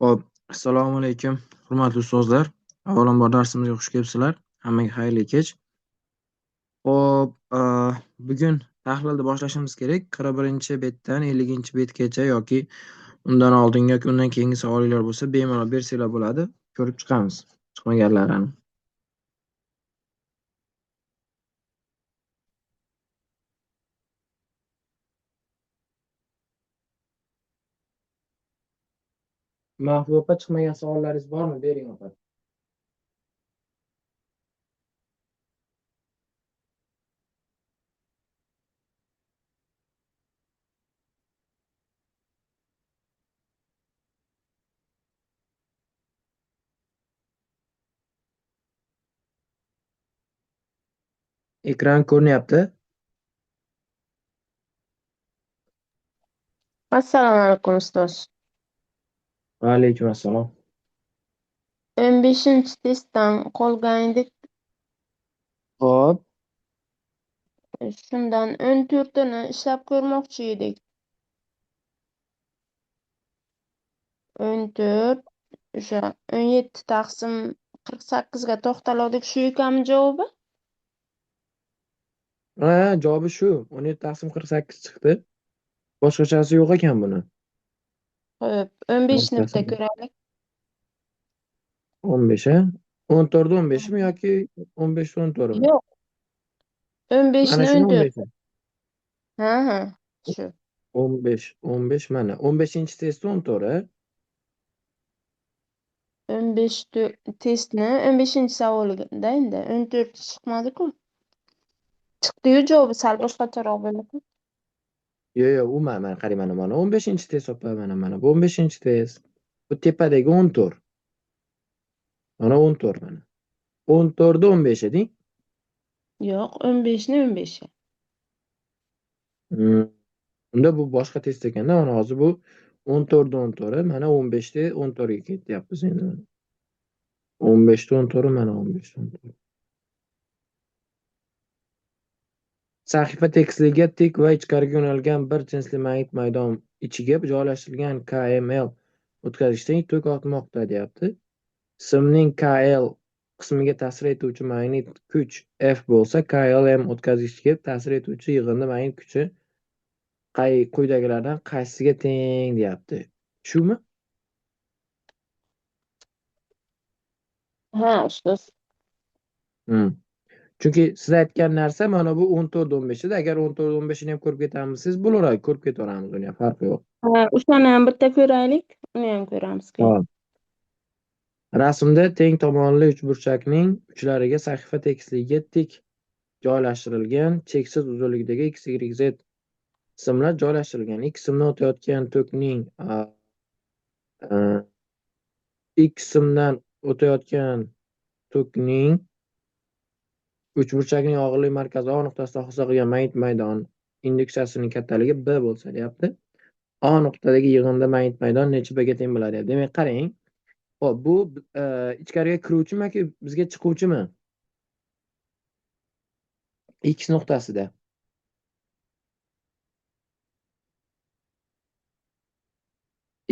Hop, assalomu alaykum, hurmatli ustozlar. Avvalambor darsimizga xush kelibsizlar. Hammaga xayrli kech. Hop, bugun tahlilni boshlashimiz kerak. 41 betdan 50 betgacha yoki undan oldingi yoki undan keyingi savollar bo'lsa, bemalol bersanglar bo'ladi. Ko'rib chiqamiz. Chiqmaganlarini. Mahfuza opa, chiqmagan savollaringiz bormi? Bering opa. Ekran ko'rinyapti? Assalomu alaykum ustoz. Va alaykum assalom. 15-chi testdan qolgan edik. Hop, Shundan 14tini ishlab ko'rmoqchi edik. 14 o'sha 17 taqsim 48 ga to'xtaldik. Shu ekanmi javobi? javobi shu. 17/48 chiqdi. Boshqachasi yo'q ekan buni. Xo'p, 15ni bitta Boshqasi. ko'raylik. 15 a? 14 15 mi yoki 15 14 mi? Yo'q, 15ni Mana shuni 14. 15. Ha, shu. 15 mana. 15-chi test 14. 15 testni 15-savoliga endi 14 chiqmadi-ku. Chiqdi-yu, javobi sal boshqacharoq bo'ladi. Yo'q, u mana qarang mana 15-chi test opa mana bu 15-chi test. Bu tepadagi 14. Mana 14 mana. 14 15 deng. Yo'q, 15ni 15. Unda bu boshqa test ekanda, mana hozir bu 14 14 mana 15 14 ga ketyapmiz endi. 15 14 mana 15 14. Sahifa tekstligiga tik va ichkariga yo'nalgan bir jinsli magnit maydon ichiga joylashtirilgan KML o'tkazgichdan tok ortmoqda deyapti. Simning KL qismiga ta'sir etuvchi magnit kuch F bo'lsa, KLM o'tkazgichiga ta'sir etuvchi yig'indi magnit kuchi quyidagilardan qaysisiga teng deyapti. Shumi? Ha, ustoz. Chunki siz aytgan narsa mana bu 14 15 edi. Agar 14 15 ni ham ko'rib ketamiz, bo'laveradi. Ko'rib ketaveramiz, uni ham farqi yo'q. Ha, o'shani ham bitta ko'raylik. Uni ham ko'ramiz keyin. Hop. Rasmda teng tomonli uchburchakning uchlariga sahifa tekstligiga tik joylashtirilgan cheksiz uzunlikdagi x, y, z simlar joylashtirilgan. X simdan o'tayotgan tokning X simdan o'tayotgan tokning uchburchakning og'irlik markazi O nuqtasida hosil qilgan magnit maydon induksiyasining kattaligi B bo'lsa deyapti. A nuqtadagi yig'indi magnit maydon necha Bga teng bo'ladi deyapti. Demak, qarang. Hop, bu ichkariga kiruvchimi yoki bizga chiquvchimi? X nuqtasida.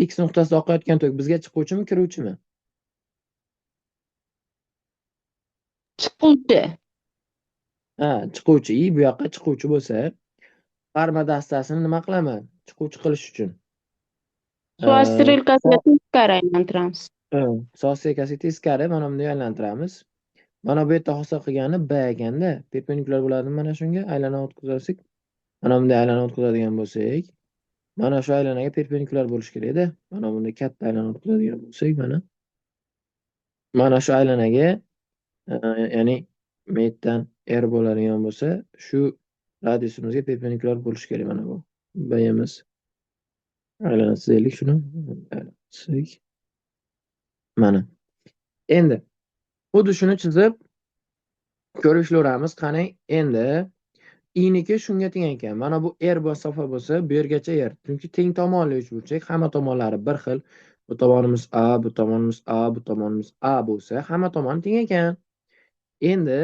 X nuqtasida oqayotgan tok bizga chiquvchimi, kiruvchimi? Chiquvchi. Ha, chiquvchi. Bu yoqqa chiquvchi bo'lsa, qarma dastasini nima qilaman? Chiquvchi qilish uchun. Soat strelkasiga teskari aylantiramiz. Soat sekasiga teskari mana bunday aylantiramiz. Mana bu yerda hosil qilgani B ekanda, perpendikulyar bo'ladimi mana shunga aylana o'tkazsak? Mana bunday aylana o'tkazadigan bo'lsak, mana shu aylanaga perpendikulyar bo'lishi kerak-da. Mana bunday katta aylana o'tkazadigan bo'lsak, mana shu aylanaga, ya'ni metdan R bo'ladigan bo'lsa, shu radiusimizga perpendikulyar bo'lishi kerak mana bu. B'miz. Aylanasi deylik shuni. Aylansak. Mana. Endi xuddi shuni chizib ko'rishaveramiz. Qani, endi i'niki shunga teng ekan. Mana bu R masofa bo'lsa, bu yergacha R. Chunki teng tomonli uchburchak, hamma tomonlari bir xil. Bu tomonimiz A, bu tomonimiz A, bu tomonimiz A bo'lsa, hamma tomoni teng ekan. Endi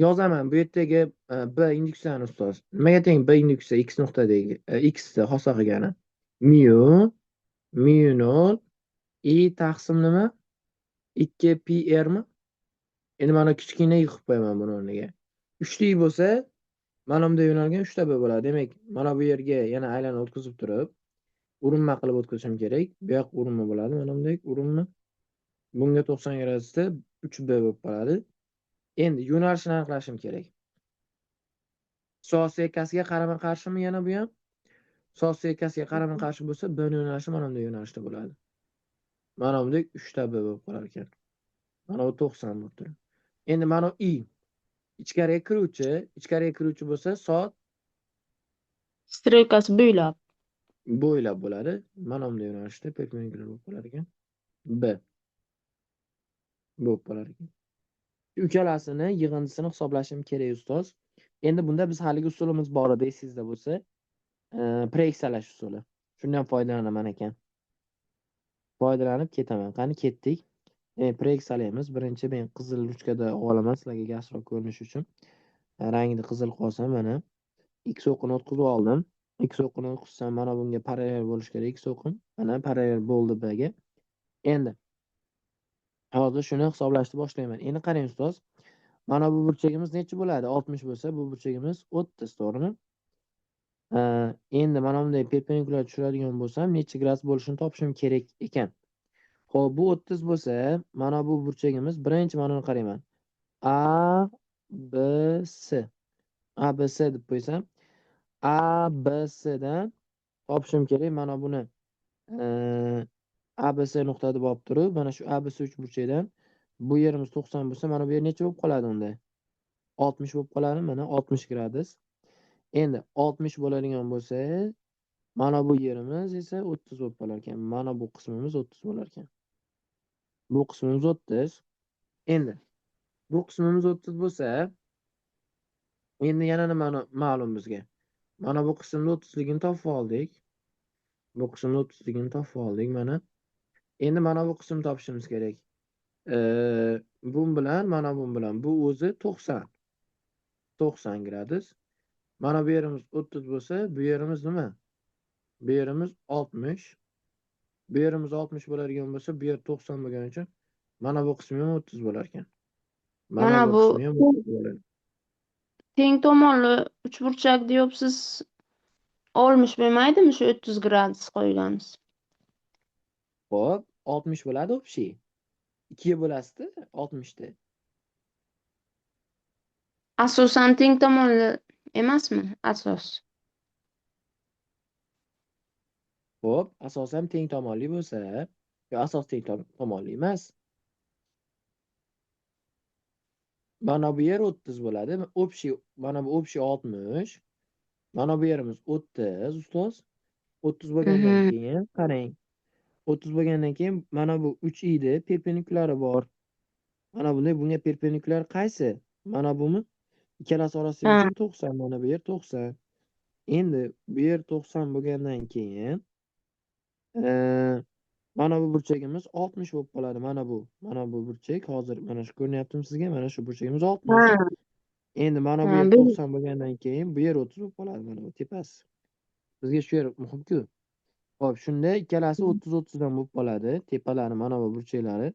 yozaman bu yerdagi B induksiyani ustoz. Nimaga teng B induksiya X nuqtadagi X hosil qilgani? Mu 0 I taqsim nima? 2 pi rmi? Endi mana kichkina y qilib qo'yaman buni o'rniga. 3 i bo'lsa, mana bunday yo'nalgan 3 ta b bo'ladi. Demak, mana bu yerga yana aylanib o'tkazib turib, urinma qilib o'tkazishim kerak. Bu yoq urinma bo'ladi, mana bunday urinma. Bunga 90 gradusda 3b bo'lib qoladi. Endi yo'nalishini aniqlashim kerak. Soat sekasiga qarama-qarshimi yana bu ham? Soat sekasiga qarama-qarshi bo'lsa, b yo'nalishi mana bunday yo'nalishda bo'ladi. Mana bunday 3 ta b bo'lib qolar ekan. Mana bu 90 bo'lib turibdi. Endi mana i ichkariga kiruvchi bo'lsa, soat Strelkasi bo'ylab. bo'ylab bo'ladi. Mana bunday yo'nalishda perpendikulyar bo'lib qolar ekan. B bo'lib qolar ekan. Ukalasini yig'indisini hisoblashim kerak ustoz. Endi bunda biz haligi usulimiz bor edi, esingizda bo'lsa, preksiyalash usuli. Shundan foydalanaman ekan. Foydalanib ketaman. Qani ketdik. Preksiyalaymiz. Birinchi men qizil ruchkada olaman sizlarga yaxshiroq ko'rinish uchun. Rangini qizil qolsa mana X o'qini o'tkazib oldim. X o'qini o'tkazsam mana bunga parallel bo'lishi kerak X o'qim. Mana parallel bo'ldi Bga. Endi hozir shuni hisoblashni boshlayman. Endi qarang ustoz. Mana bu burchagimiz necha bo'ladi? 60 bo'lsa, bu burchagimiz 30, to'g'rimi? Endi mana bunday perpendikulyar tushiradigan bo'lsam, necha gradus bo'lishini topishim kerak ekan. Xo'p, bu 30 bo'lsa, mana bu burchagimiz birinchi mana buni qarayman. A B S. A B S deb qo'ysam, A B S dan topishim kerak mana buni. A B S nuqta deb olib turib, mana shu A B S uchburchakdan bu yerimiz 90 bo'lsa, mana bu yer necha bo'lib qoladi unda? 60 bo'lib qoladi, mana 60 gradus. Endi 60 bo'ladigan bo'lsa, mana bu yerimiz esa 30 bo'lib qolar ekan. Mana bu qismimiz 30 bo'lar ekan. Bu qismimiz 30. Endi bu qismimiz 30 bo'lsa, endi yana nima ma'lum bizga? Mana bu qismni 30ligini topib oldik. Bu qismni 30ligini topib oldik mana. Endi mana bu qismni topishimiz kerak. Bu bilan mana bu bilan bu o'zi 90. 90 gradus. Mana bu yerimiz 30 bo'lsa, bu yerimiz nima? Bu yerimiz 60. Bu yerimiz 60 bo'ladigan bo'lsa, bu yer 90 bo'lgani uchun mana bu qismi ham 30 bo'lar ekan. Mana Mana bu bu qismi ham 30 bo'ladi. teng tomonli uchburchak deyapsiz. Olmuş bo'lmaydimi shu 30 gradus qo'yganmiz? Xo'p, 60 bo'ladi общий. 2 ga bo'lasizda 60 da. Asosan teng tomonli emasmi? Asos. Xo'p, asosan teng tomonli bo'lsa, yo asos teng tomonli emas. Mana bu yer 30 bo'ladi. Общий, mana bu общий 60. Mana bu yerimiz 30 ustoz. 30 bo'lgandan keyin qarang. 30 bo'lgandan keyin mana bu 3 i'ni perpendikulyari bor. Mana bunday bunga perpendikulyar qaysi? Mana bumi? Ikkalasi orasidagi Ha. burchak 90, mana bu yer 90. Endi bu yer 90 bo'lgandan keyin mana bu burchagimiz 60 bo'lib qoladi. Mana bu burchak hozir mana shu ko'rmayaptimi sizga? Mana shu burchagimiz 60. Ha. Endi mana bu Ha, yer bu 90 bo'lgandan keyin bu yer 30 bo'lib qoladi. Mana bu tepasi. Bizga shu yer muhim-ku. Xo'p, shunda ikkalasi 30-30 dan bo'lib qoladi. Tepalari mana bu burchaklari.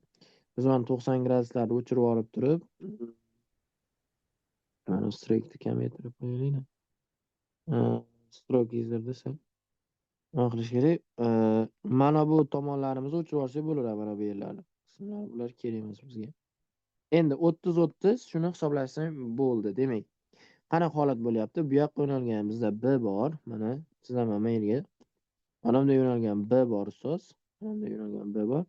Biz mana 90 graduslarni o'chirib olib turib, mana strokni kamaytirib qo'yaylik. Strok yezdirdi sal. Nima qilish kerak? Mana bu tomonlarimizni o'chirib olsak bo'laveradi mana bu yerlarni. Qismlar bular kerak emas bizga. Endi 30-30 shuni hisoblashsam bo'ldi. Demak, qanaqa holat bo'lyapti? Bu yoqqa yo'nalgan bizda B bor. Mana chizaman mayliga. Mana bunday yo'nalgan B bor ustoz. Mana bunday yo'nalgan B bor.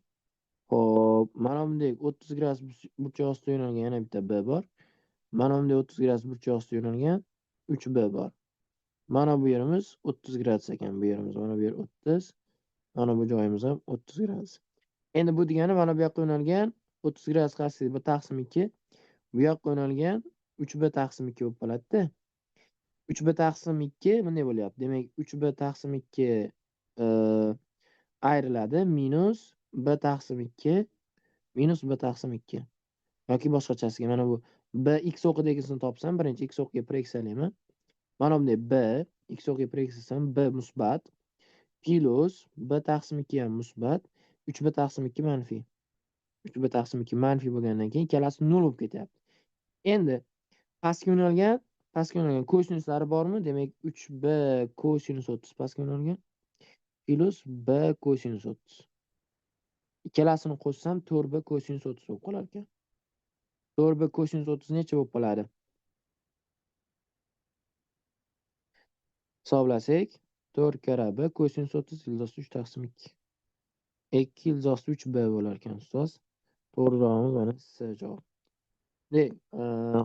Xo'p, mana bunday 30 gradus burchak ostida yo'nalgan yana bitta B bor. Mana bunday 30 gradus burchak ostida yo'nalgan 3B bor. Mana bu yerimiz 30 gradus ekan. Bu yerimiz mana bu yer 30. Mana bu joyimiz ham 30 gradus. Endi bu degani mana bu yoqqa yo'nalgan 30 gradus qarshisi bu taqsim 2. Bu yoqqa yo'nalgan 3B taqsim 2 bo'lib qoladi-da. 3B taqsim 2 bunday bo'lyapti. Demak, 3B taqsim 2 ayriladi minus B taqsim 2 minus B taqsim 2. Yoki boshqachasiga mana bu B x o'qidagisini topsam, birinchi x o'qiga preksiyalayman. Mana bunday B x o'qiga preksiyasam B musbat plus B taqsim 2 ham musbat 3b/2 manfiy. 3b/2 manfiy bo'lgandan keyin ikkalasi 0 bo'lib ketyapti. Endi pastga yo'nalgan kosinuslari bormi? Demak, 3b kosinus 30 pastga yo'nalgan plus b kosinus 30. Ikkalasini qo'shsam 4b kosinus 30 bo'lib qolar ekan. 4b kosinus 30 necha bo'lib qoladi? Hisoblasak, 4 karra b kosinus 30 ildiz 3/2. 2 ildiz 3b bo'lar ekan ustoz. To'g'ri javobimiz mana C javob. Dek,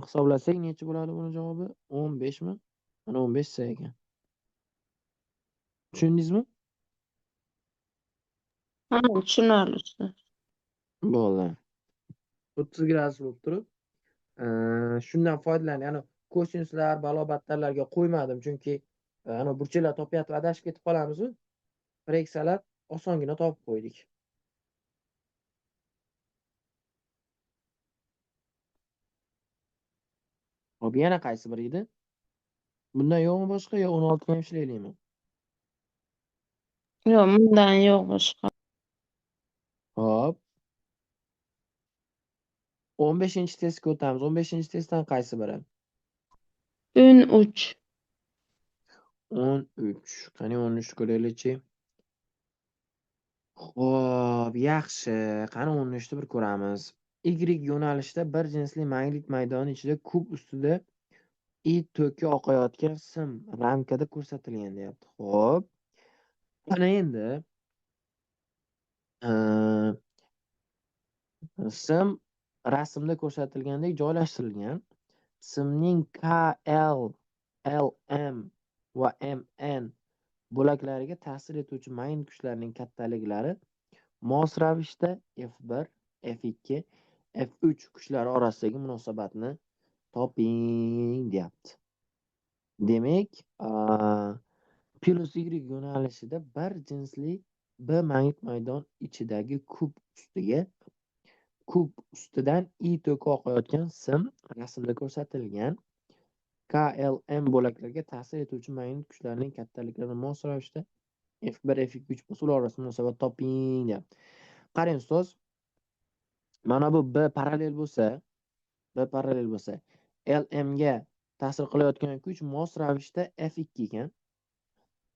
hisoblasak necha bo'ladi buni javobi? 15 mi? Mana 15 C ekan. Tushundingizmi? Ha, tushunarli ustoz. Bo'ldi. 30 gradus bo'lib turib, shundan foydalanib, ya'ni kosinuslar, balobatlarlarga qo'ymadim, chunki ana burchaklar topyapti, adashib ketib qolamiz-ku. Freksiyalar osongina topib qo'ydik. Hop, yana qaysi biri edi? Bundan yo'qmi boshqa, yo 16 ga ham ishlaylikmi? Yo'q, bundan yo'q boshqa. Hop. 15-testga o'tamiz. 15-testdan qaysi biri? 13. 13. Qani 13 ko'raylikchi. Xo'p, yaxshi. Qani 13 ni bir ko'ramiz. Y yo'nalishda bir jinsli magnit maydoni ichida kub ustida I to'ki oqayotgan sim ramkada ko'rsatilgan deyapti. Xo'p. Qani endi sim rasmda ko'rsatilgandek joylashtirilgan. Simning KL, LM va MN bo'laklariga ta'sir etuvchi magnit kuchlarining kattaliklari mos ravishda F1, F2, F3 kuchlari orasidagi munosabatni toping deyapti. Demak, plus Y yo'nalishida bir jinsli B magnit maydon ichidagi kub ustidan I to'ki oqayotgan sim rasmda ko'rsatilgan. KLM bo'laklarga ta'sir etuvchi magnit kuchlarining kattaliklari mos ravishda F1, F2 kuch bo'lsa, ular orasida munosabat toping deyapti. Qarang ustoz, mana bu B parallel bo'lsa, LM ga ta'sir qilayotgan kuch mos ravishda F2 ekan.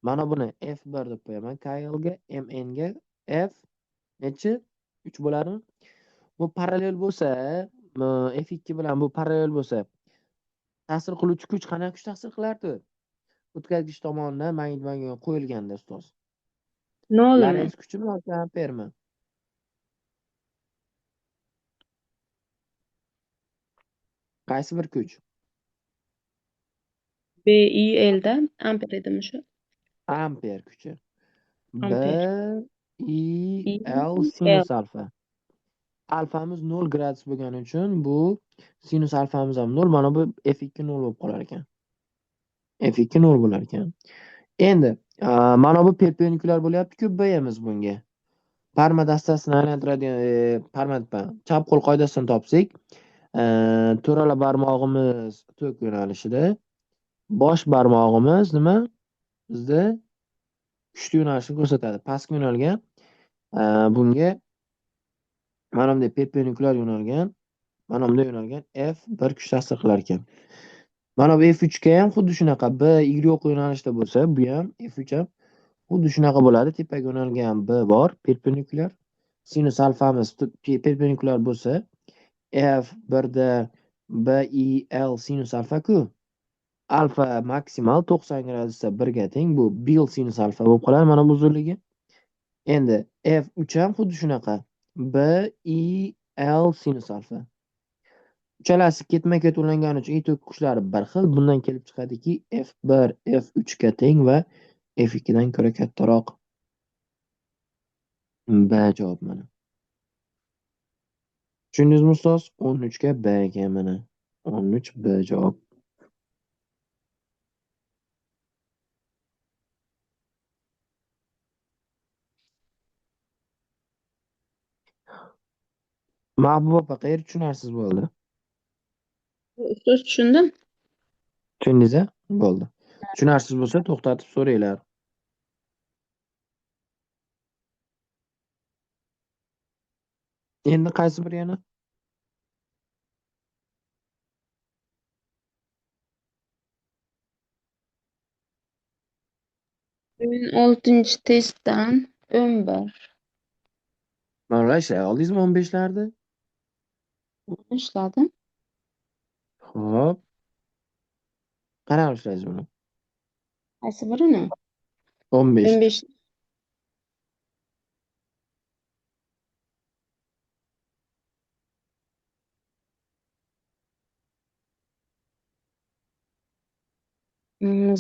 Mana buni F1 deb qo'yaman, KL ga, MN ga F nechi? 3 bo'ladimi? Bu parallel bo'lsa, F2 bilan bu parallel bo'lsa, ta'sir qiluvchi kuch qanaqa kuch ta'sir qilardi? O'tkazgich tomonidan magnit maydonga qo'yilganda ustoz. Nolmi? Lorentz kuchimi yoki ampermi? Qaysi bir kuch? BIL dan amper edimi shu? Amper kuchi. B Amper. I L IL. sinus alfa. Alfamiz 0 gradus bo'lgani uchun bu sinus alfamiz ham 0. Mana bu F2 0 bo'lib qolar ekan. F2 0 bo'lar ekan. Endi mana bu perpendikulyar bo'lyapti-ku B'miz bunga. Parma dastasini aylantiradigan chap qo'l qoidasini topsak, to'rala barmog'imiz tok yo'nalishida, bosh barmog'imiz nima? Bizda uchta yo'nalishni ko'rsatadi. Pastga yo'nalgan, bunga mana bunday perpendikulyar yo'nalgan, mana bunday yo'nalgan F1 kuch ta'sir qilar ekan. Mana bu F3 ga ham xuddi shunaqa B, Y yo'nalishda bo'lsa, bu ham F3 ham xuddi shunaqa bo'ladi. Tepaga yo'nalgan B bor, perpendikulyar. Sinus alfamiz perpendikulyar bo'lsa, F1 da B, I, L sinus alfa-ku. Alfa maksimal 90 gradusda 1 ga teng. Bu bil sinus alfa bo'lib qoladi mana bu uzunligi. Endi F3 ham xuddi shunaqa. B, I, L sinus alfa. Uchalasi ketma-ket ulangani uchun I to'ki kuchlari bir xil. Bundan kelib chiqadiki, F1 F3 ga teng va F2 dan ko'ra kattaroq. B javob mana. Tushundingizmi ustoz? 13 ga B ekan mana. 13 B javob. Mahbuba opa, qayeri tushunarsiz bo'ldi? Ustoz tushundim. Tushundingiz-a? Bo'ldi. Tushunarsiz bo'lsa to'xtatib so'ranglar. Endi qaysi biri yana? 16 testdan 11 Mana ishlay oldingizmi 15 larda? ishladim. Xo'p, qanaqa ishlaysiz buni? Qaysi birini? 15. 15.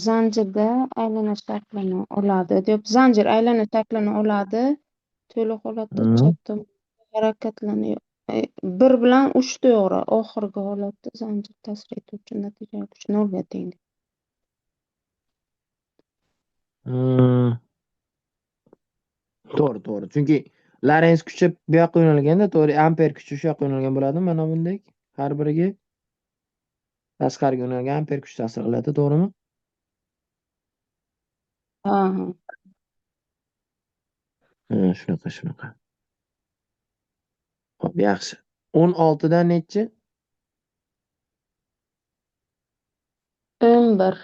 Zanjirda aylana shaklini oladi deb, zanjir aylana shaklini oladi. To'liq holatda Hı. chap tomonga harakatlanıyor. Bir bilan 3 to'g'ri. Oxirgi holatda zanjir ta'sir etuvchi natija kuchi 0 ga teng. Hı. To'g'ri, to'g'ri. Chunki Larens kuchi bu yoqqa yo'nalganda, to'g'ri, amper kuchi shu yoqqa yo'nalgan bo'ladi. Mana bundek har biriga tashqariga yo'nalgan amper kuchi ta'sir qiladi, to'g'rimi? Ha, Ha, shunaqa, shunaqa. Xo'p, yaxshi. 16 dan nechi? 11.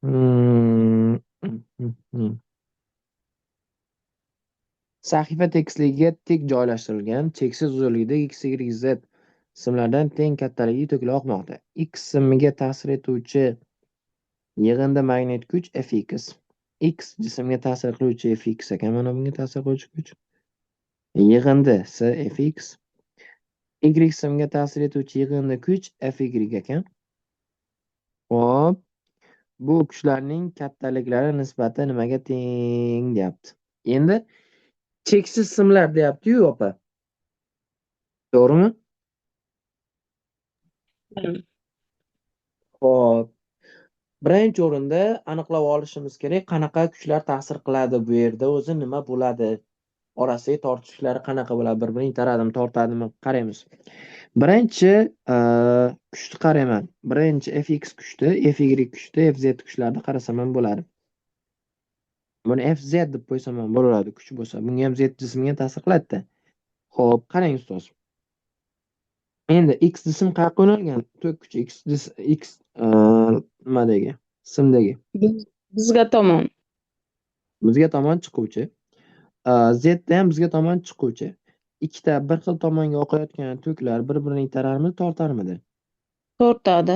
Hmm. Sahifa tekisligiga tik joylashtirilgan cheksiz uzunlikda x, y, z qismlardan teng kattaligi to'kila oqmoqda. X simiga ta'sir etuvchi yig'indi magnit kuch Fx. X jismga ta'sir qiluvchi Fx ekan, mana bunga ta'sir qiluvchi kuch. Yig'indi Fx. Y simga ta'sir etuvchi yig'indi kuch Fy ekan. Hop, bu kuchlarning kattaliklari nisbati nimaga teng deyapti. Endi cheksiz simlar deyapti-yu, opa. To'g'rimi? Hop. Birinchi o'rinda aniqlab olishimiz kerak, qanaqa kuchlar ta'sir qiladi bu yerda, o'zi nima bo'ladi, orasidagi tortishishlar qanaqa bo'ladi, bir-birini itaradimi, tortadimi, qaraymiz. Birinchi kuchni qarayman. Birinchi fx kuchni, fy kuchni, fz kuchlarni qarasam ham bo'ladi. Buni fz deb qo'ysam ham bo'laveradi, kuch bo'lsa. Bunga ham z jismiga ta'sir qiladi-da. Xo'p, qarang ustoz. Endi x jism qayerga yo'nalgan? To'k kuchi x nimadagi? Simdagi. Bizga tomon. Bizga tomon chiquvchi. Zda ham bizga tomon chiquvchi. Ikkita bir xil tomonga oqayotgan to'klar bir-birini itararmi, tortarmidi? Tortadi.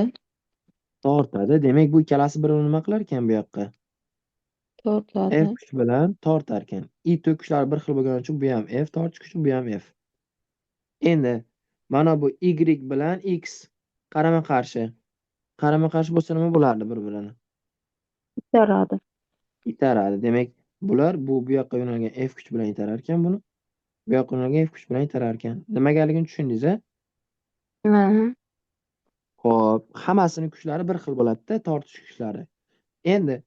Tortadi. Demak, bu ikkalasi bir-birini nima qilar ekan bu yoqqa? F Tortadi. kuch bilan tortar ekan. To'kishlar bir xil bo'lgani uchun bu ham F tortish kuchi, bu ham F. Endi mana bu Y bilan X qarama-qarshi. Qarama-qarshi bo'lsa nima bo'lardi bir-birini? Itaradi. Itaradi. Demak, bular bu yoqqa yo'nalgan F kuch bilan itarar ekan buni. Bu yoqqa yo'nalgan F kuch bilan itarar ekan. Nimagaligini tushundingiz-a? Aha. Xo'p, hammasini kuchlari bir xil bo'ladi-da, tortish kuchlari. Endi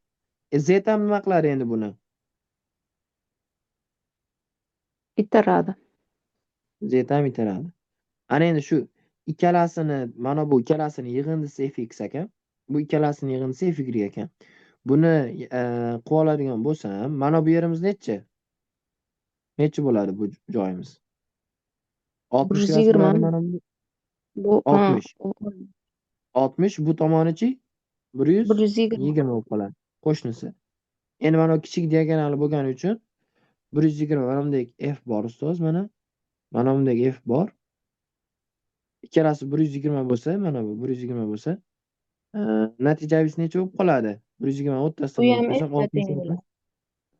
Z ham nima qiladi endi buni? Itaradi. Z ham itaradi. Ana endi shu ikkalasini, mana bu ikkalasini yig'indisi fx ekan. Bu ikkalasini yig'indisi fy ekan. Buni qilib oladigan bo'lsam, mana bu yerimiz nechi? Nechi bo'ladi bu joyimiz? 60 kirasi 120. bo'ladi mana bu. Bu, ha, 60. 60 bu tomonichi 120. 120 bo'lib qoladi. Qo'shnisi. Endi mana bu kichik diagonali bo'lgani uchun 120 mana bundek f bor ustoz, mana. Mana bundek f bor. Ikkalasi 120 bo'lsa, mana bu 120 bo'lsa, natijamiz necha bo'lib qoladi? 120 ni Bu o'rtasidan bo'lib ham qo'ysam F ga 60 teng bo'ladi. bo'ladi.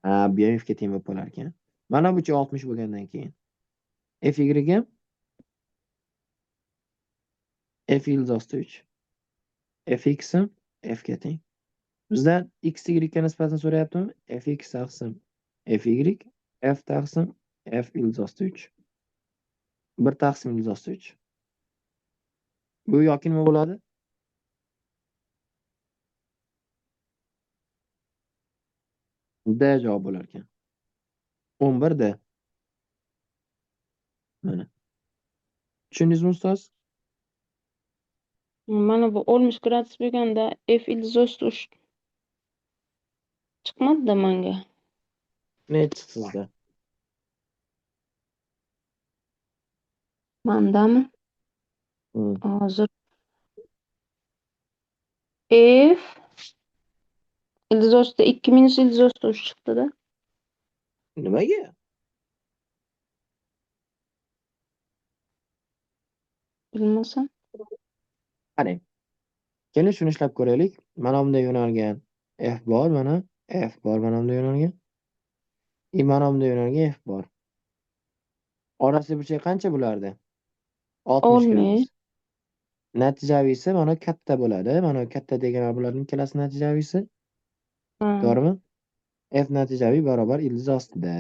Ha, bu ham f ga teng bo'lib qolar ekan. Mana buchi 60 bo'lgandan keyin fy ham f ildiz 3. fx ham f ga teng. Bizdan x y ga nisbatan so'rayaptimi? Fx taqsim fy, f taqsim f ildiz 3. 1 taqsim ildiz 3. Bu yoki nima bo'ladi? D javob bo'lar ekan. 11 D. Mana. Tushundingizmi ustoz? Mana bu 60 gradus bo'lganda F ildiz 3 chiqmadi-da menga. Ne chiqdi sizda? Mandami? Hmm. Hozir F ildiz ostida 2 minus ildiz ostida 3 chiqdi-da. Nimaga? Bilmasam. Qarang, keling shuni ishlab ko'raylik. Mana bunday yo'nalgan F bor, mana F bor, mana bunday yo'nalgan. Mana bunday yo'nalgan F bor. Orasi burchak qancha bo'lardi? 60 Olmish. gradus. Natijaviysi mana katta bo'ladi. Mana katta degan bularning ikkalasi natijaviysi. Ha, To'g'rimi? F natijaviy barobar ildiz ostida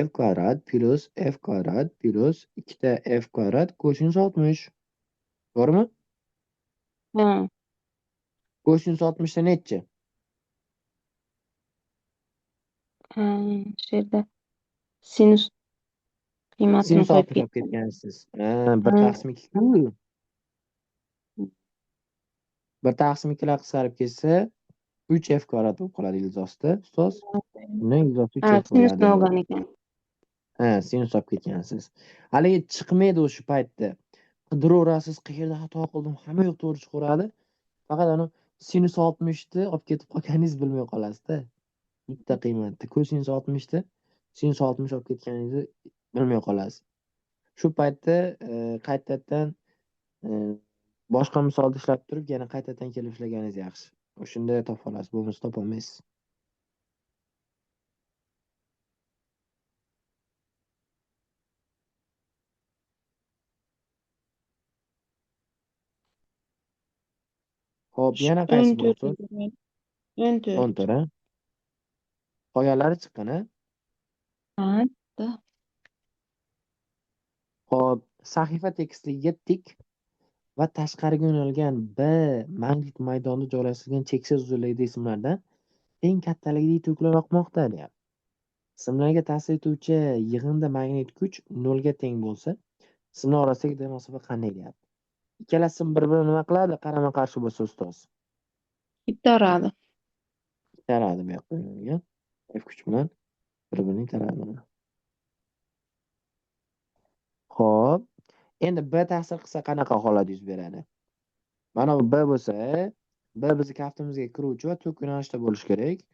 f kvadrat plus f kvadrat plus 2 f kvadrat kosinus 60. To'g'rimi? ha, Kosinus 60 ta nechi? ha. Shu yerda sinus qiymatini Sinus qo'yib 60 olib ketdim. ketgansiz. Ha, 1 taqsim 2 ku. 1 taqsim 2 lar qisqarib ketsa 3f kvadrat bo'lib qoladi ildiz ostida. Ustoz, undan ildiz osti ha, 3f sinusni bo'ladi. olgan ekan. Ha, sinus olib ketgansiz. Haligi chiqmaydi o'sha paytda. Qidiravurasiz, qayerda xato qildim, hamma yoq to'g'ri chiqaveradi. Faqat sinus 60 ni olib ketib qolganingizni bilmay qolasizda. Bitta qiymatda kosinus 60 ni sinus 60 olib ketganingizni bilmay qolasiz. Shu paytda qaytadan e, boshqa misolda ishlab turib, yana qaytadan kelib ishlaganingiz yaxshi. O'shanda topa olasiz, bo'lmasa topolmaysiz. Xo'p, yana qaysi bor 14. ustoz? 14. 14 ha? Qoyalari chiqqan ha? Ha, da. Xo'p, sahifa tekisligiga tik va tashqariga yo'nalgan B magnit maydonda joylashtirilgan cheksiz uzunlikdagi simlardan eng kattaligidagi to'klar oqmoqda deyapti. Simlarga ta'sir etuvchi yig'inda magnit kuch nolga teng bo'lsa, simlar orasidagi masofa qanday deyapti. Ikkala sim bir-birini nima qiladi? Qarama-qarshi bo'lsa ustoz. Itaradi. Itaradi bu yoqqa yo'nalgan. F kuch bilan bir-birini itaradi. Xo'p, endi B ta'sir qilsa qanaqa holat yuz beradi? Mana bu B bo'lsa, B bizni kaftimizga kiruvchi va tok yo'nalishda bo'lishi kerak.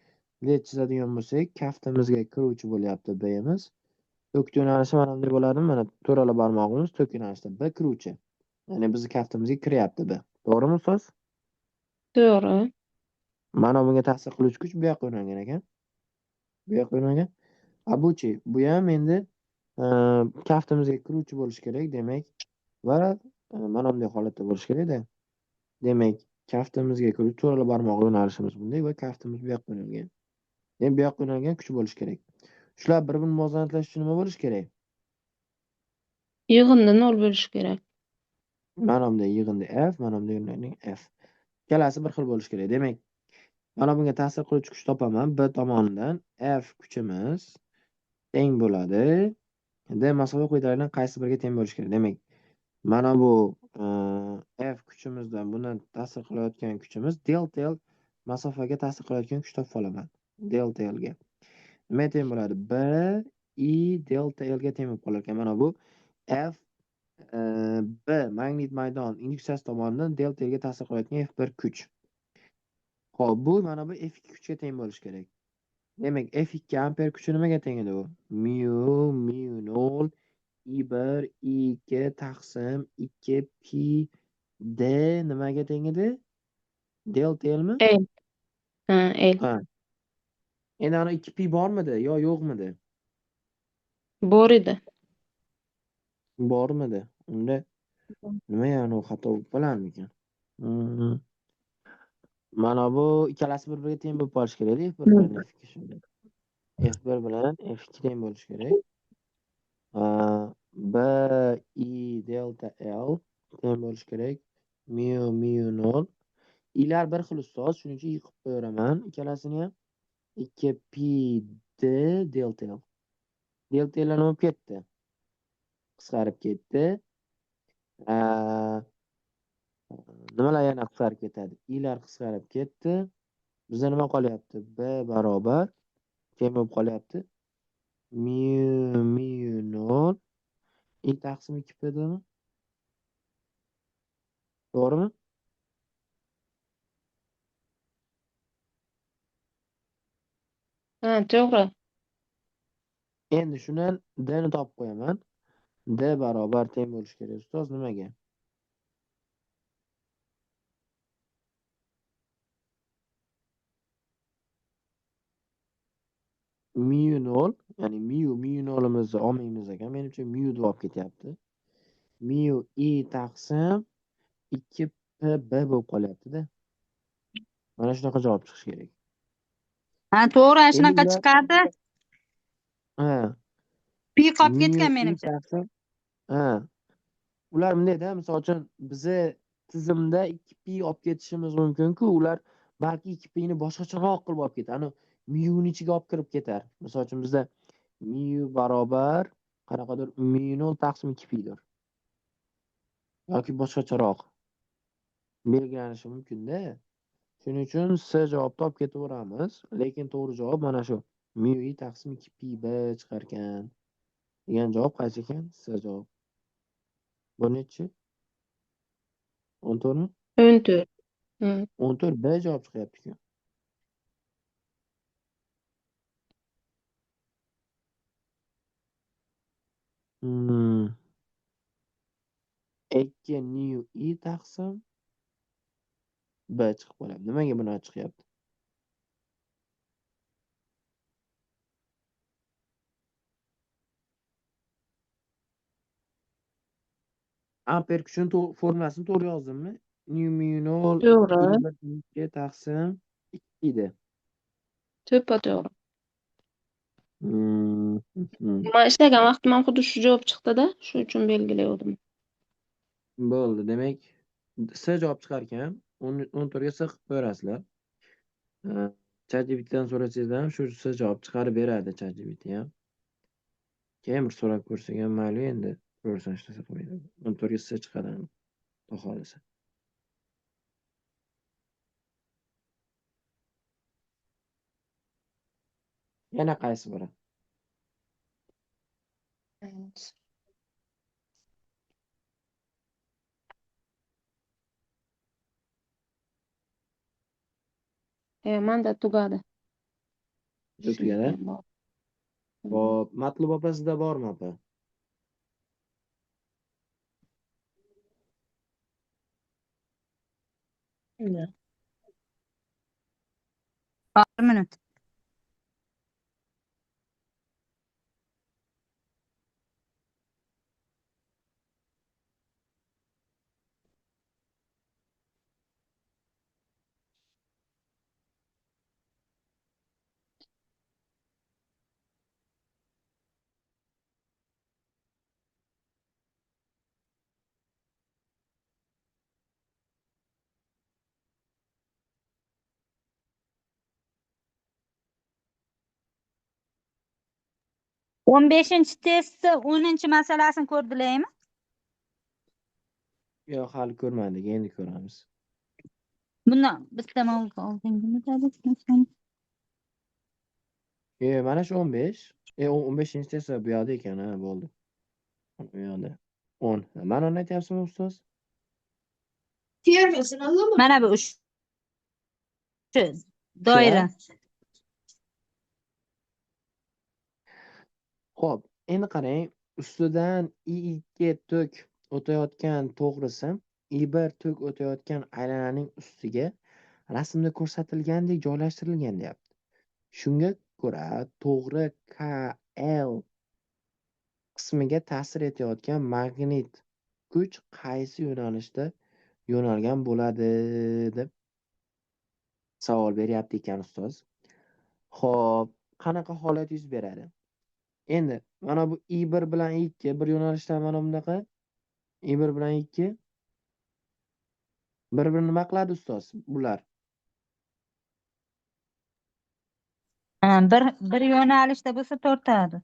Led chizadigan bo'lsak, kaftimizga kiruvchi bo'lyapti B'miz. Tok yo'nalishi mana bunday bo'ladimi? Mana to'rala barmog'imiz tok yo'nalishda. B kiruvchi. Ya'ni bizni kaftimizga kiryapti B. To'g'rimi ustoz? To'g'ri. Mana bunga ta'sir qiluvchi kuch bu yoqqa yo'nalgan ekan. Bu yoqqa yo'nalgan. Buchi, bu ham endi e, kaftimizga kiruvchi bo'lishi kerak, demak, va mana bunday holatda bo'lishi kerak-da. Demak, kaftimizga kiruvchi to'rala barmoq yo'nalishimiz bunday va kaftimiz bu yoqqa yo'nalgan. Demak, bu yoqqa yo'nalgan kuch bo'lishi kerak. Shular bir-birini muvozanatlash uchun nima bo'lishi kerak? Yig'inda 0 bo'lishi kerak. Mana bunday yig'indi F, mana bunday yo'nalgan F. Ikkalasi bir xil bo'lishi kerak. Demak, mana bunga ta'sir qiluvchi kuch topaman. B tomonidan F kuchimiz teng bo'ladi. D masofa quyidagilardan qaysi biriga teng bo'lishi kerak? Demak, mana bu F kuchimizdan bundan ta'sir qilayotgan kuchimiz delta L masofaga ta'sir qilayotgan kuch topib olaman. Delta L ga. Nima teng bo'ladi? B I delta L ga teng bo'lib qolar ekan. Mana bu F B magnit maydon induksiyasi tomonidan delta L ga ta'sir qilayotgan F1 kuch. Xo'p, bu mana bu F2 kuchga teng bo'lishi kerak. Demak, F2 amper kuchi nimaga teng edi bu? Mu 0 I1 I2 taqsim 2 pi D nimaga teng edi? Delta Lmi? El. Ha, el. Ha. Endi 2 pi bormidi yo yo'qmidi? Bor edi. Bormidi? Unda nima yani u xato bo'lib qolarmikan? Mhm. Mana bu ikkalasi bir-biriga teng bo'lib qolishi kerak. F1 bilan F2 shunday. F1 bilan F2 teng bo'lishi kerak. B I delta L teng bo'lishi kerak. Mu 0. Ilar bir xil ustoz, shuning uchun yiqib qo'yaveraman ikkalasini ham. 2 pi d delta L. Delta L nima bo'lib ketdi? Qisqarib ketdi. Nimalar yana qisqarib ketadi? Ilar qisqarib ketdi. Bizda nima qolyapti? B barobar teng bo'lib qolyapti. Mu 0 I taqsim 2p dedimi? To'g'rimi? Ha, to'g'ri. Endi shundan d ni topib qo'yaman. D barobar teng bo'lishi kerak ustoz nimaga? Miu 0, ya'ni miu nolimizni olmaymiz ekan. Menimcha miu deb olib ketyapti. Miu i taqsim 2pb bo'lib qolyapti-da. Mana shunaqa javob chiqishi kerak. Ha, to'g'ri, ana Endi shunaqa ular chiqadi. ha, Pi qolib miu ketgan i menimcha. taqsim ha, ular bundayda, misol uchun bizi tizimda 2pi olib ketishimiz mumkin-ku, ular balki 2pini boshqacharoq qilib olib ketadi. Ani miuning ichiga olib kirib ketar. Misol uchun bizda miu barobar qanaqadir miu 0 taqsim 2pidir. Yoki boshqacharoq belgilanishi mumkin-da. Shuning uchun S javobni olib ketaveramiz. Lekin to'g'ri javob mana shu. Miu i taqsim 2pi b chiqar ekan. Degan javob qaysi ekan? S javob. Bu nechi? 14 mi? 14. Ha. 14 B javob chiqyapti-ku. Hmm. 2 miu i taqsim B chiqib qoladi. Nimaga bunaqa chiqyapti? Amper kuchini formulasini to'g'ri yozdimmi? Nu miu 0 To'g'ri. i 1 taqsim 2 edi. To'ppa-to'g'ri. Mhm. Men ishlagan vaqtim ham xuddi shu javob chiqdi-da, shuning uchun belgilayotgandim. Bo'ldi. Demak, S javob chiqar ekan. 14 ga S qilib qo'yasizlar. ChatGPTdan so'rasangizlar ham shu S javob chiqarib beradi ChatGPT ham. Keyin bir so'rab ko'rsak ham mayli endi. Ko'rsan ishlasa qo'yadi. 14 ga S chiqadi. Xudo xohlasa. Yana qaysi biri? Manda tugadi. Tugadi? Hop, Matlub opa sizda bormi opa? Bir minut. O'n beshinchi testni 10-chi masalasini ko'rdilarmi? Yo'q, hali ko'rmadik, endi ko'ramiz. Bundan bitta mavzu oldingmi? Mana shu 15. 15-chi esa bu yoqda ekan, ha, bo'ldi. Bu yoqda. 10. Mana uni aytyapsizmi ustoz? Mana bu shu doira. Xo'p, endi qarang, ustidan i2 tok o'tayotgan to'g'risi i1 tok o'tayotgan aylananing ustiga rasmda ko'rsatilgandek joylashtirilgan deyapti. Shunga ko'ra, to'g'ri KL qismiga ta'sir etayotgan magnit kuch qaysi yo'nalishda yo'nalgan bo'ladi deb savol beryapti ekan ustoz. Xo'p, qanaqa holat yuz beradi? Endi mana bu i1 bilan i2 bir yo'nalishda mana bunaqa. i1 bilan i2 bir-birini nima qiladi ustoz? Bular. Bir yo'nalishda bo'lsa tortadi.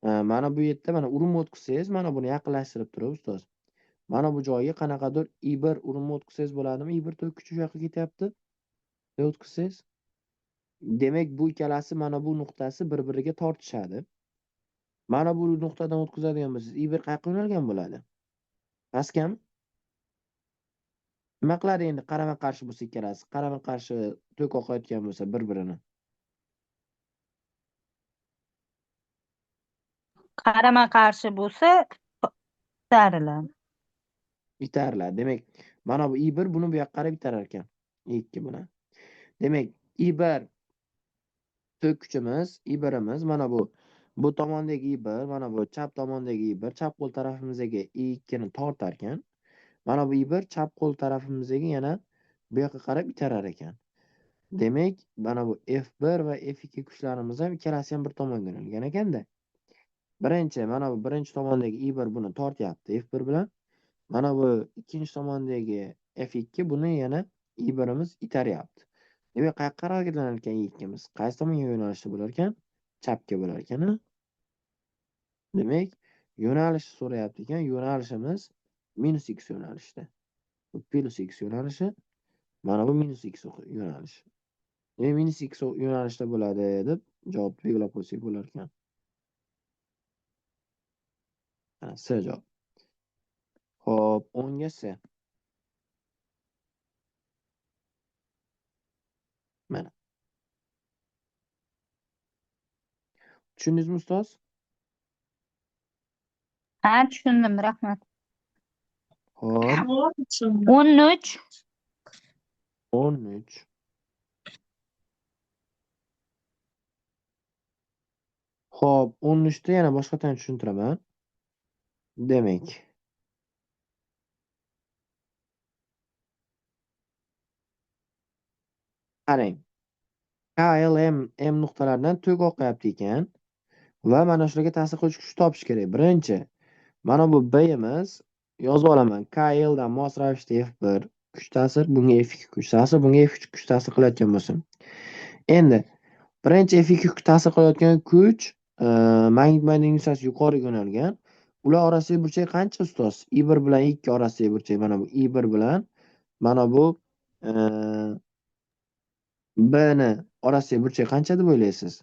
Mana bu yerda mana urinma o'tkazsangiz, mana buni yaqinlashtirib turib ustoz. Mana bu joyga qanaqadir i1 urinma o'tkazsangiz bo'ladimi? i1 tok kuchi shu yoqqa ketyapti. O'tkazsangiz. Demak, bu ikkalasi mana bu nuqtasi bir-biriga tortishadi. Mana bu nuqtadan o'tkazadigan bo'lsangiz, I1 qayerga yo'nalgan bo'ladi? Pastgami? Nima qiladi endi qarama-qarshi bo'lsa ikkalasi? Qarama-qarshi tok oqayotgan bo'lsa bir-birini. Qarama qarshi bo'lsa ko'tariladi. Itariladi. Demak, mana bu I1 buni bu yoqqa qarab itarar ekan. I2 buni. Demak, I1 tok kuchimiz, I1imiz mana bu tomondagi I1, mana bu chap tomondagi I1, chap qo'l tarafimizdagi I2 ni tortar ekan. Mana bu I1 chap qo'l tarafimizdagi yana bu yoqqa qarab itarar ekan. Demak, mana bu F1 va F2 kuchlarimiz ham ikkalasi ham bir tomonga yo'nalgan ekanda. Mana bu birinchi tomondagi I1 buni tortyapti F1 bilan. Mana bu ikkinchi tomondagi F2 buni yana I1imiz itaryapti. Demak, qayerqa harakatlanar ekan I2miz? Qaysi tomonga yo'nalishda bo'lar ekan? Chapga bo'lar ekan. Demak, yo'nalish so'rayapti ekan. Yo'nalishimiz minus x yo'nalishda. Bu plus x yo'nalishi, mana bu minus x yo'nalishi. Demak, minus x yo'nalishda bo'ladi deb javob belgilab qo'ysak bo'lar ekan. S javob. Xo'p, 10 ga S. Mana. Tushundingizmi ustoz? Ha, tushundim, rahmat. Xo'p, 13 13. Xo'p, 13 da yana boshqadan tushuntiraman. Demak, qarang. M nuqtalaridan tok oqyapti ekan va mana shularga ta'sir qiluvchi kuchni topish kerak. Birinchi, mana bu B'imiz yozib olaman. KL dan mos ravishda F1 kuch ta'sir, bunga F2 kuch ta'sir, bunga F3 kuch ta'sir qilayotgan bo'lsin. Endi birinchi F2 kuch ta'sir qilayotgan kuch magnit maydonning yuzasi yuqoriga yo'nalgan. Ular orasidagi burchak qancha ustoz? I1 bilan I2 orasidagi burchak mana bu I1 bilan mana bu B ni orasidagi burchak qancha deb o'ylaysiz?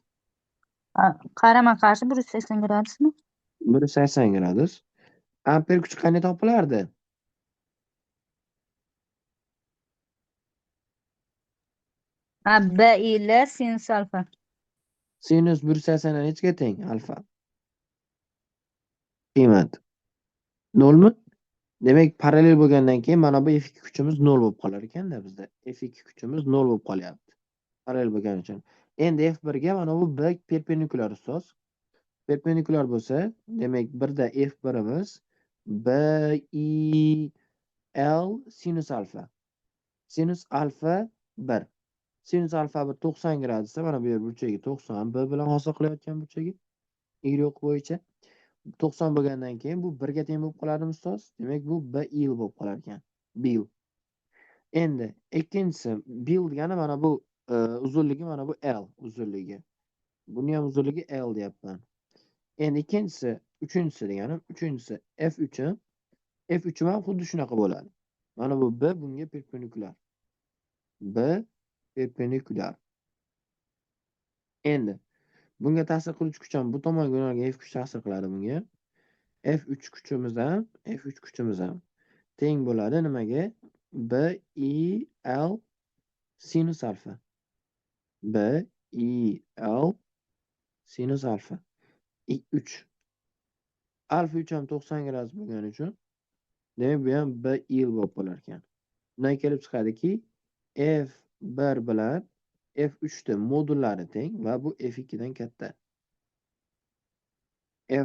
qarama qarshi 180 gradusmi? 180 gradus. Amper kuchi qanday topilardi? B ile sinus alfa. Sinus 180 dan nechiga teng? Alfa. Qiymat 0 mi? Demak, parallel bo'lgandan keyin mana bu F2 kuchimiz 0 bo'lib qolar ekanda bizda. F2 kuchimiz 0 bo'lib qolyapti. Parallel bo'lgani uchun. Endi F1 ga mana bu B perpendikulyar ustoz. Perpendikulyar bo'lsa, demak, birda F1imiz B I L sinus alfa. Sinus alfa 1. Sinus alfa 1 90 gradusda mana bu yer burchagi 90 B bilan hosil qilayotgan burchagi y bo'yicha 90 bo'lgandan keyin bu 1 ga teng bo'lib qoladimi ustoz? Demak, bu B il bo'lib qolar ekan. Bil. Endi ikkinchisi bil degani mana bu uzunligi mana bu L uzunligi. Buni ham uzunligi L deyapman. Endi uchinchisi deganim, F3 F3 ham xuddi shunaqa bo'ladi. Mana bu B bunga perpendikulyar. B perpendikulyar. Endi bunga ta'sir qiluvchi kuch ham bu tomonga yo'nalgan F kuch ta'sir qiladi bunga. F3 kuchimiz ham teng bo'ladi nimaga? B I L sinus alfa. B I L sinus alfa. 3. Alfa 3 ham 90 gradus bo'lgani uchun demak bu ham B il bo'lib qolar ekan. Bundan kelib chiqadiki F1 bilan F3 da modullari teng va bu F2 dan katta.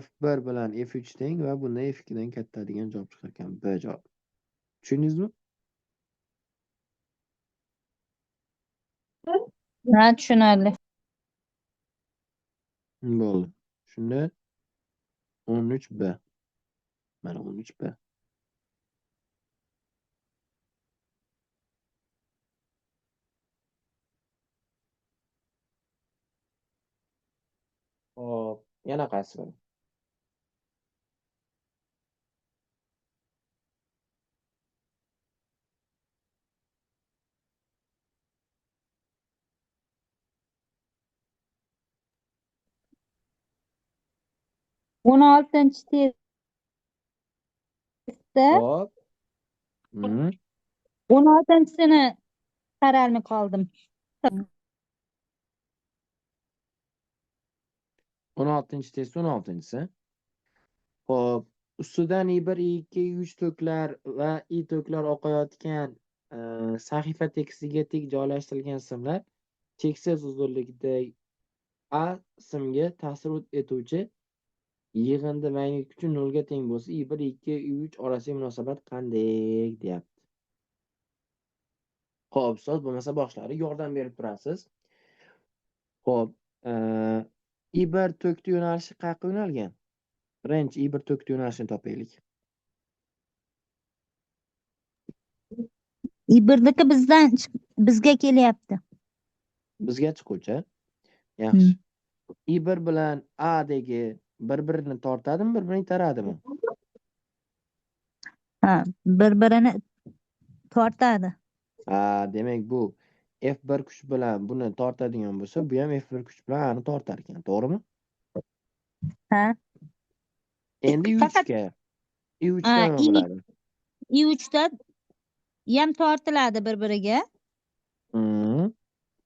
F1 bilan F3 teng va bunda F2 dan katta degan javob chiqar ekan. B javob. Tushundingizmi? Ha, tushunarli. Bo'ldi. Shunda 13B. Mana 13B. Hop, yana qaysi biri? 16-chi testda Hop. Hmm. 16-sini qaralmay qoldim. 16-test 16-si. Hop. Ustidan I1, I2, I3 to'klar va I to'klar oqayotgan sahifa tekstiga tik joylashtirilgan simlar cheksiz uzunlikda A simga ta'sir etuvchi yig'indi magnit kuchi 0 ga teng bo'lsa, I1, I2, I3 orasidagi munosabat qanday deyapti. Xo'p, ustoz bo'lmasa boshlari yordam berib turasiz. Xo'p, I1 to'kdi yo'nalishi qayerga yo'nalgan? Birinchi I1 to'kdi yo'nalishini topaylik. I1niki bizga kelyapti. Bizga chiquvchi. Hmm. Yaxshi. I1 bilan A'dagi bir-birini tortadimi, bir-birini itaradimi? Ha, bir-birini tortadi. Demak bu F1 kuch bilan buni tortadigan bo'lsa, bu ham F1 kuch bilan A'ni tortar ekan, to'g'rimi? Ha. Endi Faqat I3ga. I3da nima bo'ladi? I3da ham tortiladi bir-biriga Hmm.